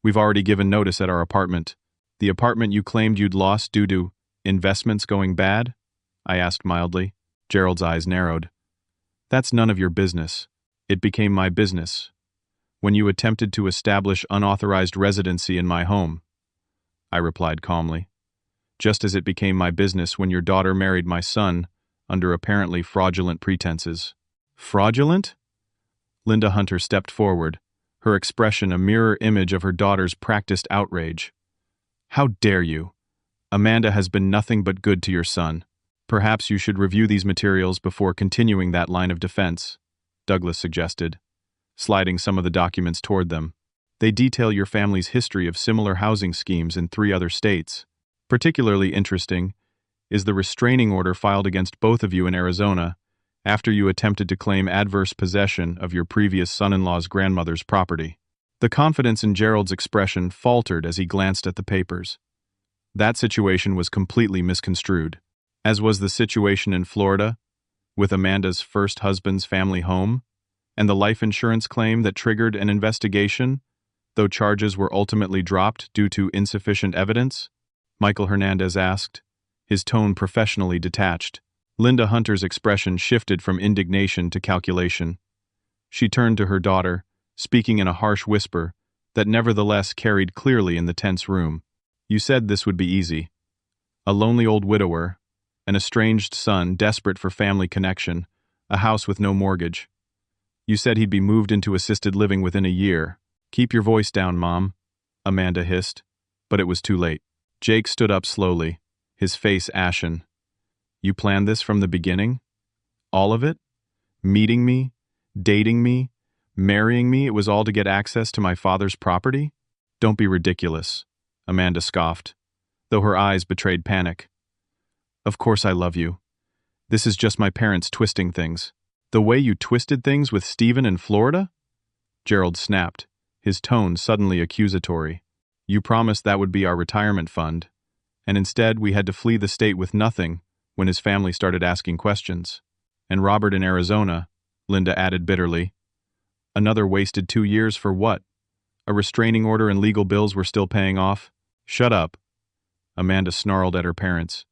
Speaker 1: We've already given notice at our apartment. The apartment you claimed you'd lost due to investments going bad? I asked mildly. Gerald's eyes narrowed. That's none of your business. It became my business. When you attempted to establish unauthorized residency in my home, I replied calmly. Just as it became my business when your daughter married my son under apparently fraudulent pretenses. Fraudulent? Linda Hunter stepped forward, her expression a mirror image of her daughter's practiced outrage. How dare you? Amanda has been nothing but good to your son. Perhaps you should review these materials before continuing that line of defense, Douglas suggested, sliding some of the documents toward them. They detail your family's history of similar housing schemes in 3 other states. Particularly interesting is the restraining order filed against both of you in Arizona after you attempted to claim adverse possession of your previous son-in-law's grandmother's property. The confidence in Gerald's expression faltered as he glanced at the papers. That situation was completely misconstrued, as was the situation in Florida, with Amanda's first husband's family home, and the life insurance claim that triggered an investigation, though charges were ultimately dropped due to insufficient evidence? Michael Hernandez asked, his tone professionally detached. Linda Hunter's expression shifted from indignation to calculation. She turned to her daughter, speaking in a harsh whisper that nevertheless carried clearly in the tense room. You said this would be easy. A lonely old widower, an estranged son desperate for family connection, a house with no mortgage. You said he'd be moved into assisted living within a year. Keep your voice down, Mom, Amanda hissed, but it was too late. Jake stood up slowly, his face ashen. You planned this from the beginning? All of it? Meeting me? Dating me? Marrying me? It was all to get access to my father's property? Don't be ridiculous, Amanda scoffed, though her eyes betrayed panic. Of course I love you. This is just my parents twisting things. The way you twisted things with Stephen in Florida? Gerald snapped, his tone suddenly accusatory. You promised that would be our retirement fund, and instead we had to flee the state with nothing when his family started asking questions. And Robert in Arizona, Linda added bitterly. Another wasted 2 years for what? A restraining order and legal bills were still paying off? Shut up, Amanda snarled at her parents.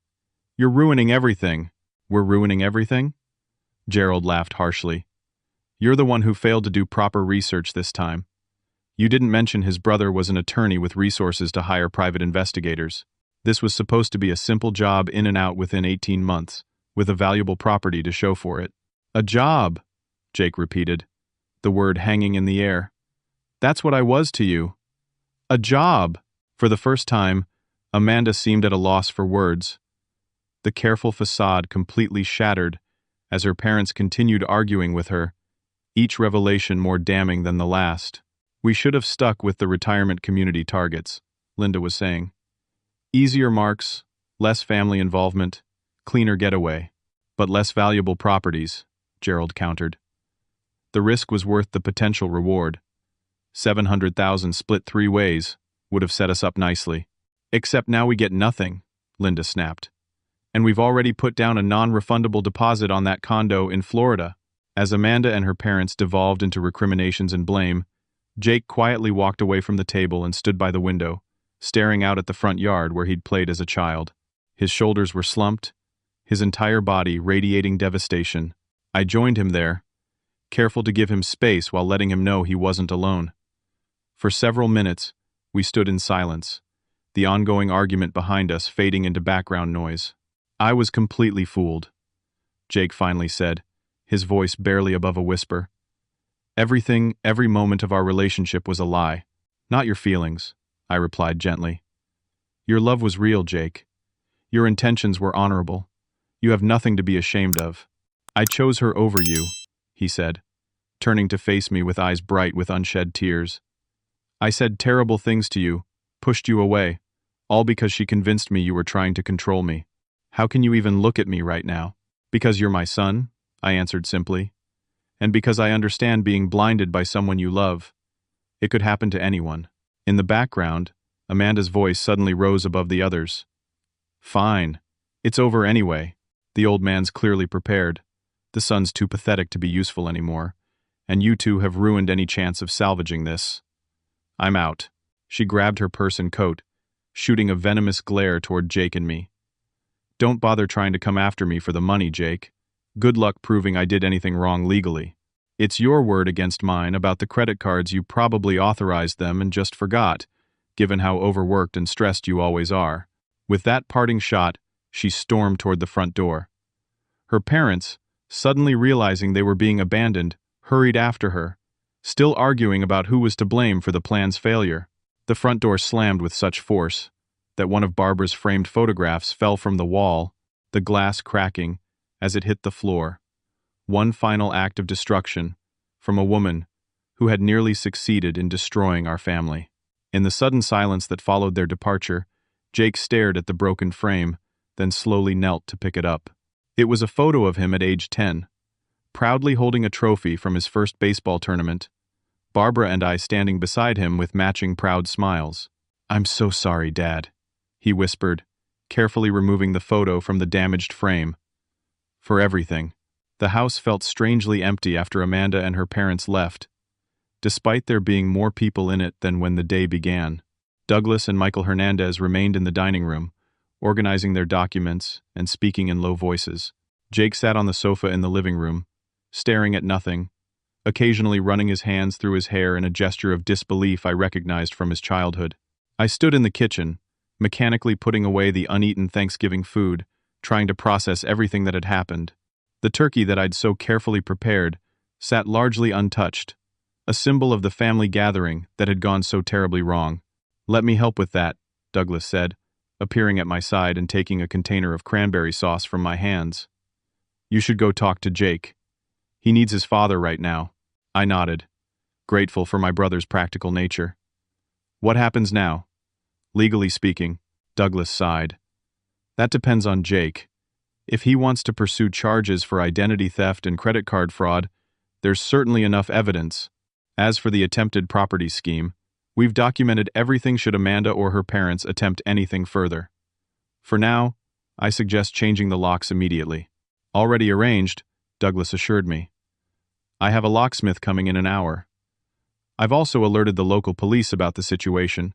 Speaker 1: You're ruining everything. We're ruining everything? Gerald laughed harshly. You're the one who failed to do proper research this time. You didn't mention his brother was an attorney with resources to hire private investigators. This was supposed to be a simple job in and out within 18 months, with a valuable property to show for it. A job, Jake repeated, the word hanging in the air. That's what I was to you. A job. For the first time, Amanda seemed at a loss for words. The careful facade completely shattered as her parents continued arguing with her, each revelation more damning than the last. We should have stuck with the retirement community targets, Linda was saying. Easier marks, less family involvement, cleaner getaway, but less valuable properties, Gerald countered. The risk was worth the potential reward. 700,000 split 3 ways would have set us up nicely. Except now we get nothing, Linda snapped. And we've already put down a non-refundable deposit on that condo in Florida. As Amanda and her parents devolved into recriminations and blame, Jake quietly walked away from the table and stood by the window, staring out at the front yard where he'd played as a child. His shoulders were slumped, his entire body radiating devastation. I joined him there, careful to give him space while letting him know he wasn't alone. For several minutes, we stood in silence, the ongoing argument behind us fading into background noise. I was completely fooled, Jake finally said, his voice barely above a whisper. Everything, every moment of our relationship was a lie. Not your feelings, I replied gently. Your love was real, Jake. Your intentions were honorable. You have nothing to be ashamed of. I chose her over you, he said, turning to face me with eyes bright with unshed tears. I said terrible things to you, pushed you away, all because she convinced me you were trying to control me. How can you even look at me right now? Because you're my son, I answered simply. And because I understand being blinded by someone you love. It could happen to anyone. In the background, Amanda's voice suddenly rose above the others. Fine. It's over anyway. The old man's clearly prepared. The son's too pathetic to be useful anymore. And you two have ruined any chance of salvaging this. I'm out. She grabbed her purse and coat, shooting a venomous glare toward Jake and me. Don't bother trying to come after me for the money, Jake. Good luck proving I did anything wrong legally. It's your word against mine about the credit cards. You probably authorized them and just forgot, given how overworked and stressed you always are. With that parting shot, she stormed toward the front door. Her parents, suddenly realizing they were being abandoned, hurried after her, still arguing about who was to blame for the plan's failure. The front door slammed with such force that one of Barbara's framed photographs fell from the wall, the glass cracking as it hit the floor. One final act of destruction from a woman who had nearly succeeded in destroying our family. In the sudden silence that followed their departure, Jake stared at the broken frame, then slowly knelt to pick it up. It was a photo of him at age 10, proudly holding a trophy from his first baseball tournament, Barbara and I standing beside him with matching proud smiles. I'm so sorry, Dad, he whispered, carefully removing the photo from the damaged frame. For everything. The house felt strangely empty after Amanda and her parents left, despite there being more people in it than when the day began. Douglas and Michael Hernandez remained in the dining room, organizing their documents and speaking in low voices. Jake sat on the sofa in the living room, staring at nothing, occasionally running his hands through his hair in a gesture of disbelief I recognized from his childhood. I stood in the kitchen, mechanically putting away the uneaten Thanksgiving food, trying to process everything that had happened. The turkey that I'd so carefully prepared sat largely untouched, a symbol of the family gathering that had gone so terribly wrong. "Let me help with that," Douglas said, appearing at my side and taking a container of cranberry sauce from my hands. "You should go talk to Jake. He needs his father right now." I nodded, grateful for my brother's practical nature. "What happens now?" "Legally speaking," Douglas sighed. "That depends on Jake. If he wants to pursue charges for identity theft and credit card fraud, there's certainly enough evidence. As for the attempted property scheme, we've documented everything should Amanda or her parents attempt anything further. For now, I suggest changing the locks immediately." "Already arranged," Douglas assured me. "I have a locksmith coming in an hour. I've also alerted the local police about the situation,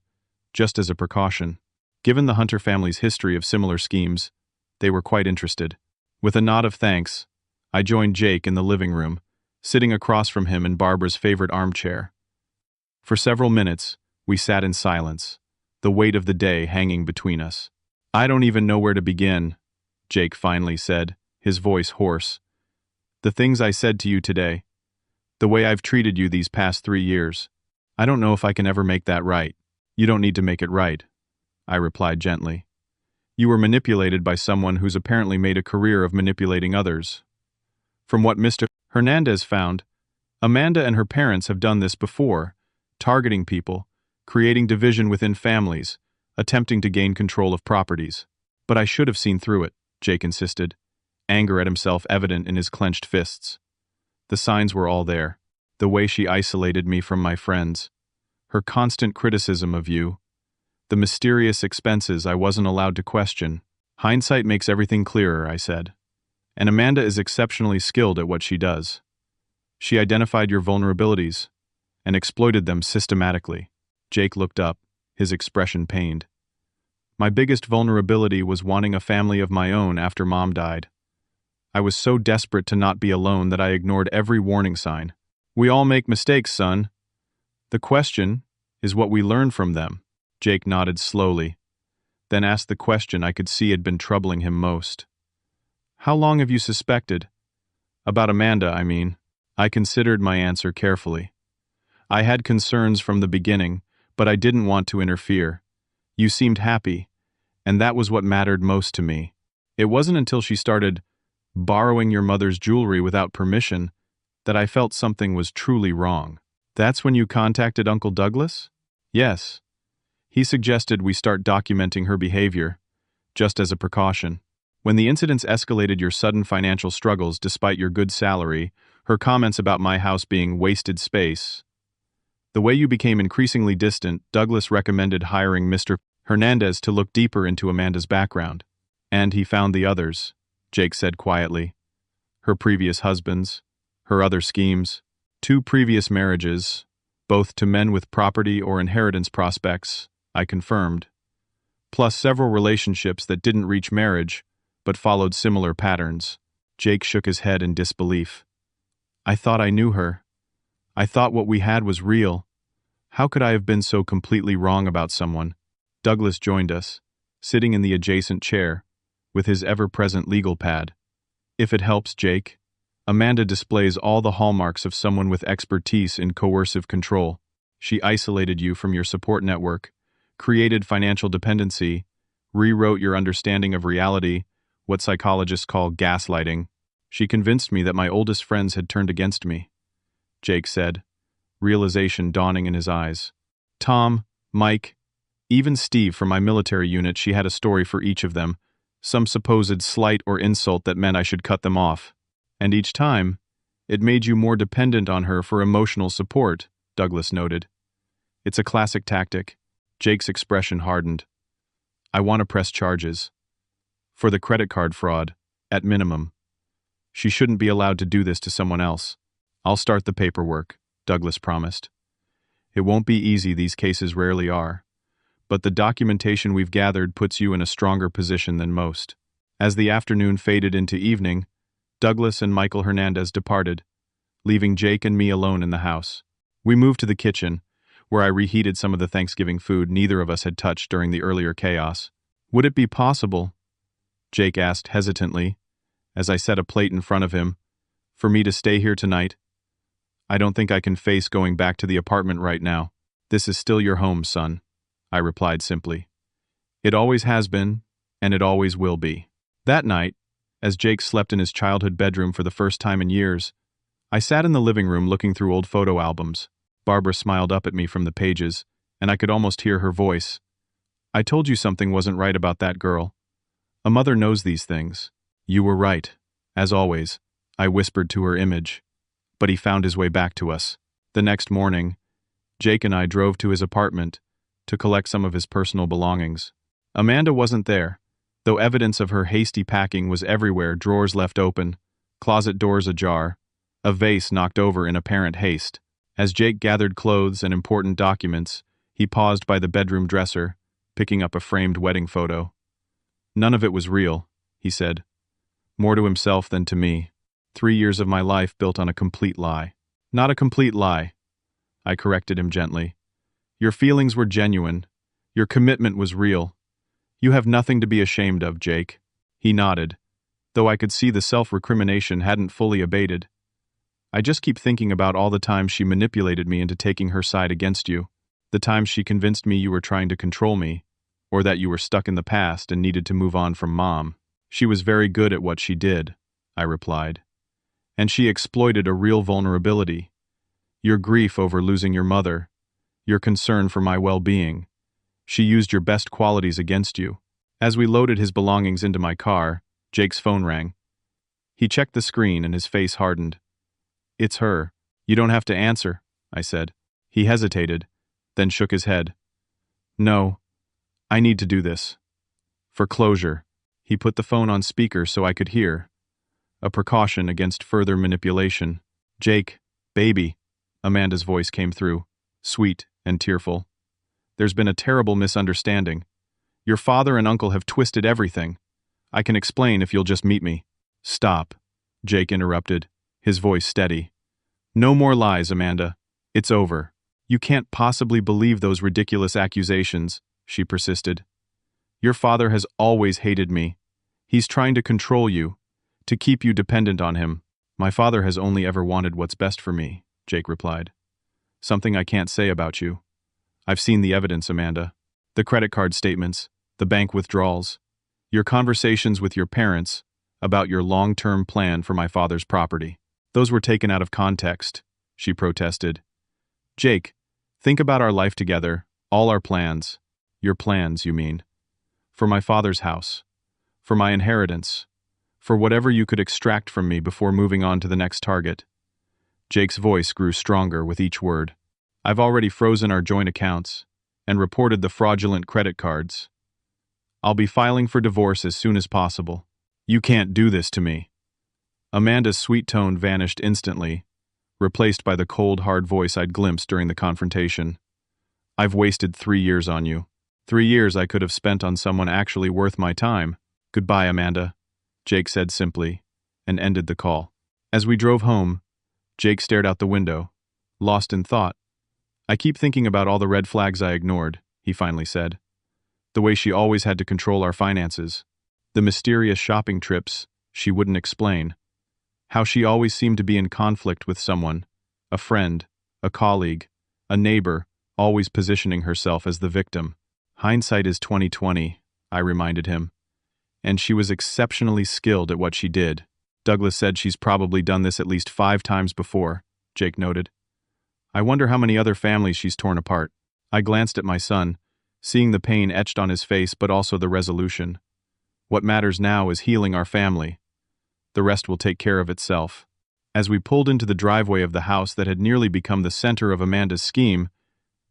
Speaker 1: just as a precaution. Given the Hunter family's history of similar schemes, they were quite interested." With a nod of thanks, I joined Jake in the living room, sitting across from him in Barbara's favorite armchair. For several minutes, we sat in silence, the weight of the day hanging between us. "I don't even know where to begin," Jake finally said, his voice hoarse. "The things I said to you today, the way I've treated you these past 3 years, I don't know if I can ever make that right." "You don't need to make it right," I replied gently. "You were manipulated by someone who's apparently made a career of manipulating others. From what Mr. Hernandez found, Amanda and her parents have done this before, targeting people, creating division within families, attempting to gain control of properties." "But I should have seen through it," Jake insisted, anger at himself evident in his clenched fists. "The signs were all there. The way she isolated me from my friends, her constant criticism of you, the mysterious expenses I wasn't allowed to question. Hindsight makes everything clearer," I said. "And Amanda is exceptionally skilled at what she does. She identified your vulnerabilities and exploited them systematically." Jake looked up, his expression pained. "My biggest vulnerability was wanting a family of my own after Mom died. I was so desperate to not be alone that I ignored every warning sign. We all make mistakes, son. The question is what we learn from them." Jake nodded slowly, then asked the question I could see had been troubling him most. "How long have you suspected? About Amanda, I mean." I considered my answer carefully. "I had concerns from the beginning, but I didn't want to interfere. You seemed happy, and that was what mattered most to me. It wasn't until she started borrowing your mother's jewelry without permission that I felt something was truly wrong." "That's when you contacted Uncle Douglas?" "Yes. He suggested we start documenting her behavior, just as a precaution. When the incidents escalated your sudden financial struggles despite your good salary, her comments about my house being wasted space, the way you became increasingly distant, Douglas recommended hiring Mr. Hernandez to look deeper into Amanda's background. And he found the others," Jake said quietly. "Her previous husbands, her other schemes, 2 previous marriages, both to men with property or inheritance prospects," I confirmed, "plus several relationships that didn't reach marriage, but followed similar patterns." Jake shook his head in disbelief. "I thought I knew her. I thought what we had was real. How could I have been so completely wrong about someone?" Douglas joined us, sitting in the adjacent chair, with his ever-present legal pad. "If it helps, Jake, Amanda displays all the hallmarks of someone with expertise in coercive control. She isolated you from your support network, created financial dependency, rewrote your understanding of reality, what psychologists call gaslighting. She convinced me that my oldest friends had turned against me," Jake said, realization dawning in his eyes. "Tom, Mike, even Steve from my military unit, she had a story for each of them, some supposed slight or insult that meant I should cut them off. And each time, it made you more dependent on her for emotional support," Douglas noted. "It's a classic tactic." Jake's expression hardened. I want to press charges. For the credit card fraud, at minimum. She shouldn't be allowed to do this to someone else. I'll start the paperwork, Douglas promised. It won't be easy, these cases rarely are. But the documentation we've gathered puts you in a stronger position than most. As the afternoon faded into evening, Douglas and Michael Hernandez departed, leaving Jake and me alone in the house. We moved to the kitchen, where I reheated some of the Thanksgiving food neither of us had touched during the earlier chaos. Would it be possible, Jake asked hesitantly, as I set a plate in front of him, for me to stay here tonight? I don't think I can face going back to the apartment right now. This is still your home, son, I replied simply. It always has been, and it always will be. That night, as Jake slept in his childhood bedroom for the first time in years, I sat in the living room looking through old photo albums. Barbara smiled up at me from the pages, and I could almost hear her voice. I told you something wasn't right about that girl. A mother knows these things. You were right, as always, I whispered to her image. But he found his way back to us. The next morning, Jake and I drove to his apartment to collect some of his personal belongings. Amanda wasn't there, though evidence of her hasty packing was everywhere, drawers left open, closet doors ajar, a vase knocked over in apparent haste. As Jake gathered clothes and important documents, he paused by the bedroom dresser, picking up a framed wedding photo. None of it was real, he said. More to himself than to me. 3 years of my life built on a complete lie. Not a complete lie, I corrected him gently. Your feelings were genuine. Your commitment was real. You have nothing to be ashamed of, Jake. He nodded, though I could see the self-recrimination hadn't fully abated. I just keep thinking about all the times she manipulated me into taking her side against you. The times she convinced me you were trying to control me, or that you were stuck in the past and needed to move on from Mom. She was very good at what she did, I replied. And she exploited a real vulnerability. Your grief over losing your mother, your concern for my well-being. She used your best qualities against you. As we loaded his belongings into my car, Jake's phone rang. He checked the screen and his face hardened. It's her. You don't have to answer, I said. He hesitated, then shook his head. No, I need to do this. For closure. He put the phone on speaker so I could hear. A precaution against further manipulation. Jake, baby, Amanda's voice came through, sweet and tearful. There's been a terrible misunderstanding. Your father and uncle have twisted everything. I can explain if you'll just meet me. Stop, Jake interrupted, his voice steady. No more lies, Amanda. It's over. You can't possibly believe those ridiculous accusations, she persisted. Your father has always hated me. He's trying to control you, to keep you dependent on him. My father has only ever wanted what's best for me, Jake replied. Something I can't say about you. I've seen the evidence, Amanda. The credit card statements, the bank withdrawals, your conversations with your parents about your long-term plan for my father's property. Those were taken out of context, she protested. Jake, think about our life together, all our plans. Your plans, you mean. For my father's house. For my inheritance. For whatever you could extract from me before moving on to the next target. Jake's voice grew stronger with each word. I've already frozen our joint accounts and reported the fraudulent credit cards. I'll be filing for divorce as soon as possible. You can't do this to me. Amanda's sweet tone vanished instantly, replaced by the cold, hard voice I'd glimpsed during the confrontation. I've wasted 3 years on you. 3 years I could have spent on someone actually worth my time. Goodbye, Amanda, Jake said simply, and ended the call. As we drove home, Jake stared out the window, lost in thought. I keep thinking about all the red flags I ignored, he finally said. The way she always had to control our finances. The mysterious shopping trips she wouldn't explain. How she always seemed to be in conflict with someone, a friend, a colleague, a neighbor, always positioning herself as the victim. Hindsight is 20/20, I reminded him. And she was exceptionally skilled at what she did. Douglas said she's probably done this at least 5 times before, Jake noted. I wonder how many other families she's torn apart. I glanced at my son, seeing the pain etched on his face but also the resolution. What matters now is healing our family. The rest will take care of itself. As we pulled into the driveway of the house that had nearly become the center of Amanda's scheme,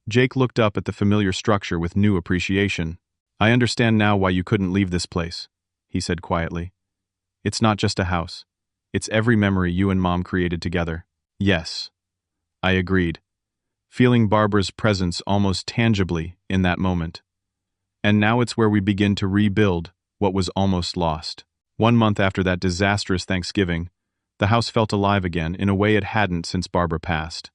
Speaker 1: Jake looked up at the familiar structure with new appreciation. I understand now why you couldn't leave this place, he said quietly. It's not just a house. It's every memory you and Mom created together. Yes, I agreed, feeling Barbara's presence almost tangibly in that moment. And now it's where we begin to rebuild what was almost lost. 1 month after that disastrous Thanksgiving, the house felt alive again in a way it hadn't since Barbara passed.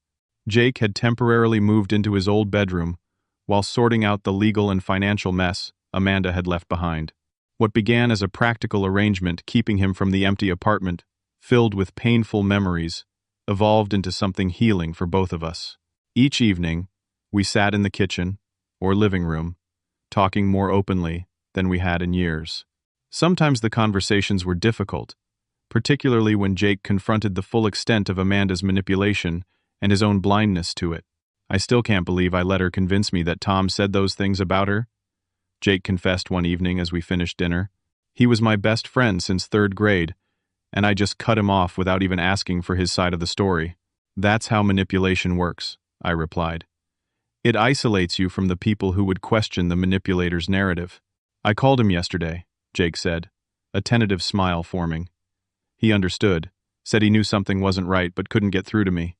Speaker 1: Jake had temporarily moved into his old bedroom while sorting out the legal and financial mess Amanda had left behind. What began as a practical arrangement keeping him from the empty apartment, filled with painful memories, evolved into something healing for both of us. Each evening, we sat in the kitchen, or living room, talking more openly than we had in years. Sometimes the conversations were difficult, particularly when Jake confronted the full extent of Amanda's manipulation and his own blindness to it. I still can't believe I let her convince me that Tom said those things about her, Jake confessed one evening as we finished dinner. He was my best friend since 3rd grade, and I just cut him off without even asking for his side of the story. That's how manipulation works, I replied. It isolates you from the people who would question the manipulator's narrative. I called him yesterday, Jake said, a tentative smile forming. He understood, said he knew something wasn't right but couldn't get through to me.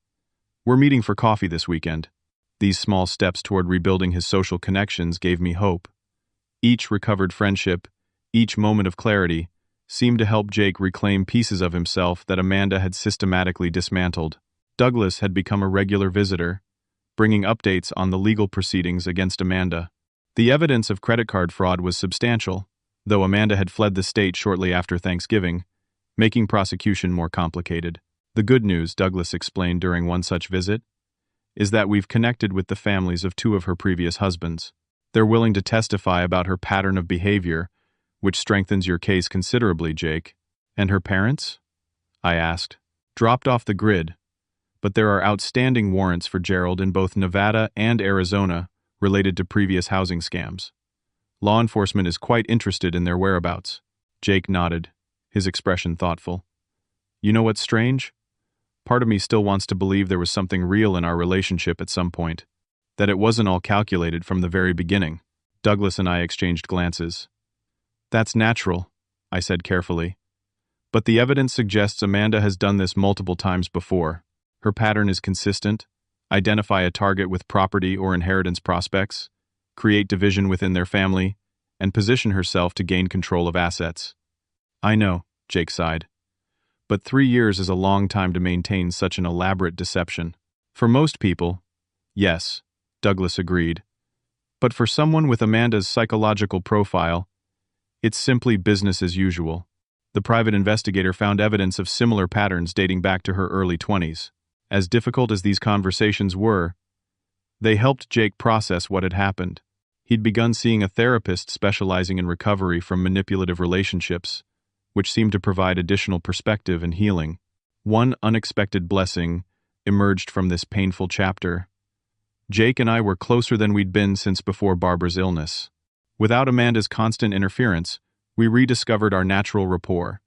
Speaker 1: We're meeting for coffee this weekend. These small steps toward rebuilding his social connections gave me hope. Each recovered friendship, each moment of clarity, seemed to help Jake reclaim pieces of himself that Amanda had systematically dismantled. Douglas had become a regular visitor, bringing updates on the legal proceedings against Amanda. The evidence of credit card fraud was substantial, though Amanda had fled the state shortly after Thanksgiving, making prosecution more complicated. The good news, Douglas explained during one such visit, is that we've connected with the families of 2 of her previous husbands. They're willing to testify about her pattern of behavior, which strengthens your case considerably, Jake. And her parents? I asked. Dropped off the grid, but there are outstanding warrants for Gerald in both Nevada and Arizona related to previous housing scams. Law enforcement is quite interested in their whereabouts. Jake nodded, his expression thoughtful. You know what's strange? Part of me still wants to believe there was something real in our relationship at some point. That it wasn't all calculated from the very beginning. Douglas and I exchanged glances. That's natural, I said carefully. But the evidence suggests Amanda has done this multiple times before. Her pattern is consistent: identify a target with property or inheritance prospects, create division within their family, and position herself to gain control of assets. I know, Jake sighed. But 3 years is a long time to maintain such an elaborate deception. For most people, yes, Douglas agreed. But for someone with Amanda's psychological profile, it's simply business as usual. The private investigator found evidence of similar patterns dating back to her early 20s. As difficult as these conversations were, they helped Jake process what had happened. He'd begun seeing a therapist specializing in recovery from manipulative relationships, which seemed to provide additional perspective and healing. One unexpected blessing emerged from this painful chapter. Jake and I were closer than we'd been since before Barbara's illness. Without Amanda's constant interference, we rediscovered our natural rapport,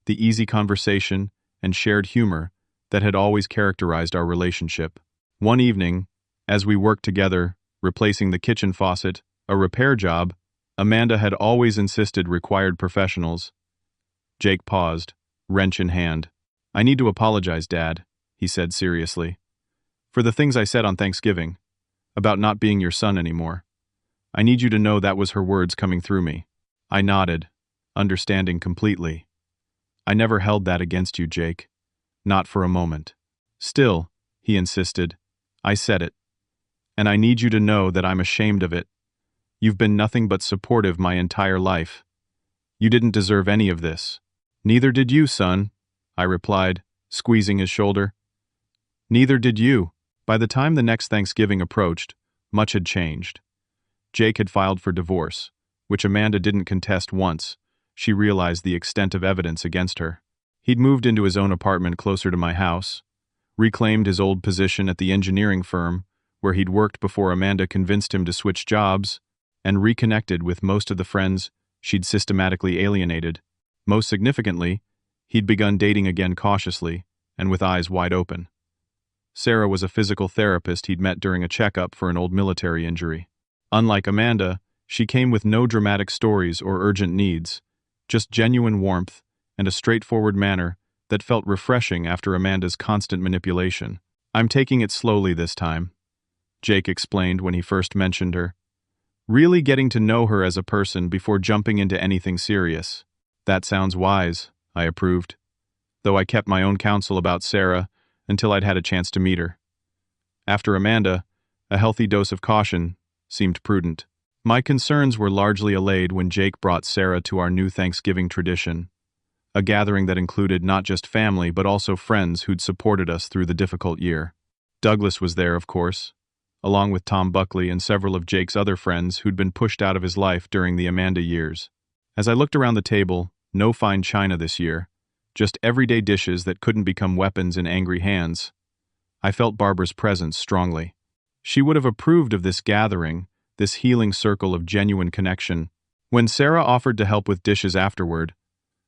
Speaker 1: the easy conversation and shared humor that had always characterized our relationship. One evening, as we worked together, replacing the kitchen faucet, a repair job Amanda had always insisted required professionals. Jake paused, wrench in hand. I need to apologize, Dad, he said seriously, for the things I said on Thanksgiving, about not being your son anymore. I need you to know that was her words coming through me. I nodded, understanding completely. I never held that against you, Jake. Not for a moment. Still, he insisted, I said it. And I need you to know that I'm ashamed of it. You've been nothing but supportive my entire life. You didn't deserve any of this. Neither did you, son, I replied, squeezing his shoulder. Neither did you. By the time the next Thanksgiving approached, much had changed. Jake had filed for divorce, which Amanda didn't contest once. She realized the extent of evidence against her. He'd moved into his own apartment closer to my house, reclaimed his old position at the engineering firm where he'd worked before Amanda convinced him to switch jobs, and reconnected with most of the friends she'd systematically alienated. Most significantly, he'd begun dating again cautiously and with eyes wide open. Sarah was a physical therapist he'd met during a checkup for an old military injury. Unlike Amanda, She came with no dramatic stories or urgent needs, just genuine warmth and a straightforward manner that felt refreshing after Amanda's constant manipulation. "I'm taking it slowly this time," Jake explained when he first mentioned her. "Really getting to know her as a person before jumping into anything serious." "That sounds wise," I approved, though I kept my own counsel about Sarah until I'd had a chance to meet her. After Amanda, a healthy dose of caution seemed prudent. My concerns were largely allayed when Jake brought Sarah to our new Thanksgiving tradition, a gathering that included not just family but also friends who'd supported us through the difficult year. Douglas was there, of course, along with Tom Buckley and several of Jake's other friends who'd been pushed out of his life during the Amanda years. As I looked around the table, no fine china this year, just everyday dishes that couldn't become weapons in angry hands. I felt Barbara's presence strongly. She would have approved of this gathering, this healing circle of genuine connection. When Sarah offered to help with dishes afterward,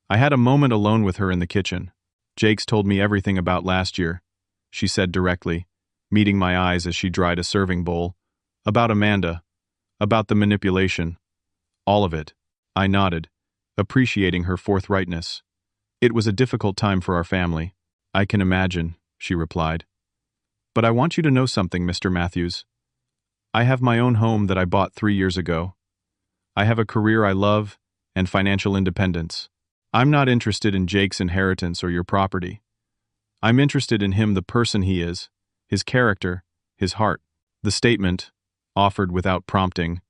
Speaker 1: I had a moment alone with her in the kitchen. "Jake's told me everything about last year," she said directly, meeting my eyes as she dried a serving bowl. "About Amanda. About the manipulation. All of it." I nodded, appreciating her forthrightness. "It was a difficult time for our family." "I can imagine," she replied. "But I want you to know something, Mr. Matthews. I have my own home that I bought 3 years ago. I have a career I love and financial independence. I'm not interested in Jake's inheritance or your property. I'm interested in him, the person he is, his character, his heart." The statement, offered without prompting,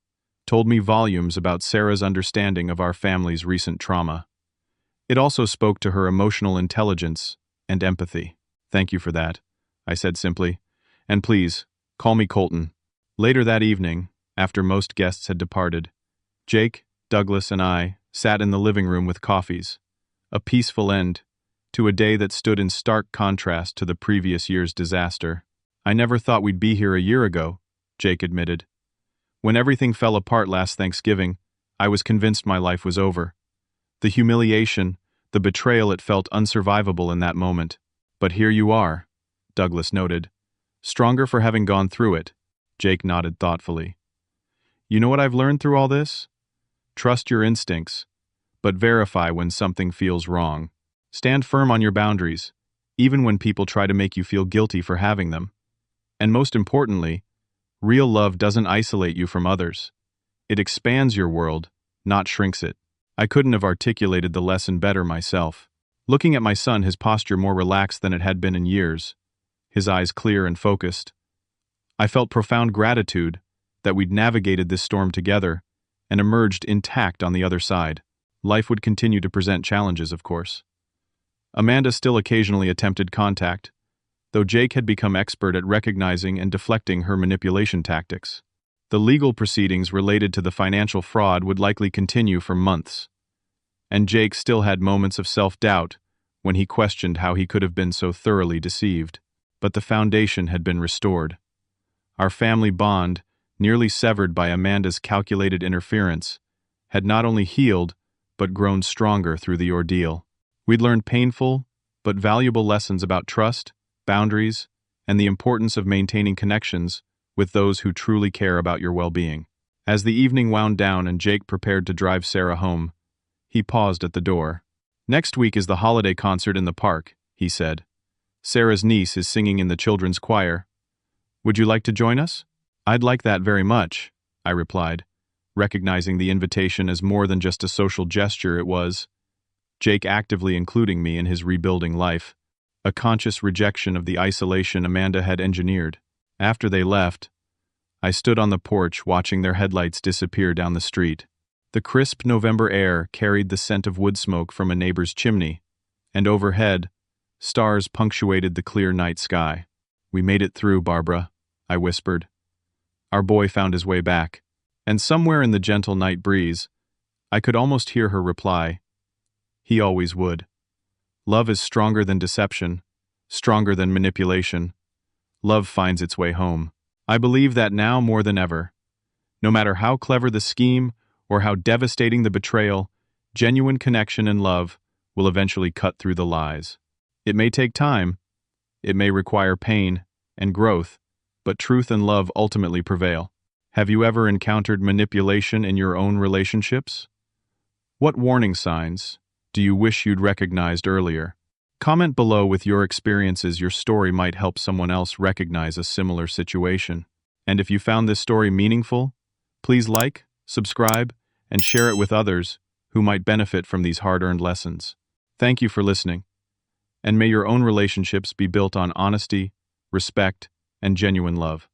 Speaker 1: told me volumes about Sarah's understanding of our family's recent trauma. It also spoke to her emotional intelligence and empathy. "Thank you for that," I said simply. "And please, call me Colton." Later that evening, after most guests had departed, Jake, Douglas, and I sat in the living room with coffees, a peaceful end to a day that stood in stark contrast to the previous year's disaster. "I never thought we'd be here a year ago," Jake admitted. "When everything fell apart last Thanksgiving, I was convinced my life was over. The humiliation, the betrayal, it felt unsurvivable in that moment. But here you are," Douglas noted. "Stronger for having gone through it." Jake nodded thoughtfully. "You know what I've learned through all this? Trust your instincts, but verify when something feels wrong. Stand firm on your boundaries, even when people try to make you feel guilty for having them. And most importantly, real love doesn't isolate you from others. It expands your world, not shrinks it." I couldn't have articulated the lesson better myself. Looking at my son, his posture more relaxed than it had been in years, his eyes clear and focused, I felt profound gratitude that we'd navigated this storm together and emerged intact on the other side. Life would continue to present challenges, of course. Amanda still occasionally attempted contact, though Jake had become expert at recognizing and deflecting her manipulation tactics. The legal proceedings related to the financial fraud would likely continue for months, and Jake still had moments of self-doubt when he questioned how he could have been so thoroughly deceived. But the foundation had been restored. Our family bond, nearly severed by Amanda's calculated interference, had not only healed but grown stronger through the ordeal. We'd learned painful but valuable lessons about trust, boundaries, and the importance of maintaining connections with those who truly care about your well-being. As the evening wound down and Jake prepared to drive Sarah home, he paused at the door. "Next week is the holiday concert in the park," he said. "Sarah's niece is singing in the children's choir. Would you like to join us?" "I'd like that very much," I replied, recognizing the invitation as more than just a social gesture. It was Jake actively including me in his rebuilding life, a conscious rejection of the isolation Amanda had engineered. After they left, I stood on the porch watching their headlights disappear down the street. The crisp November air carried the scent of wood smoke from a neighbor's chimney, and overhead, stars punctuated the clear night sky. "We made it through, Barbara," I whispered. Our boy found his way back, and somewhere in the gentle night breeze, I could almost hear her reply, "He always would." Love is stronger than deception, stronger than manipulation. Love finds its way home. I believe that now more than ever. No matter how clever the scheme or how devastating the betrayal, genuine connection and love will eventually cut through the lies. It may take time, it may require pain and growth, but truth and love ultimately prevail. Have you ever encountered manipulation in your own relationships? What warning signs do you wish you'd recognized earlier? Comment below with your experiences. Your story might help someone else recognize a similar situation. And if you found this story meaningful, please like, subscribe, and share it with others who might benefit from these hard-earned lessons. Thank you for listening, and may your own relationships be built on honesty, respect, and genuine love.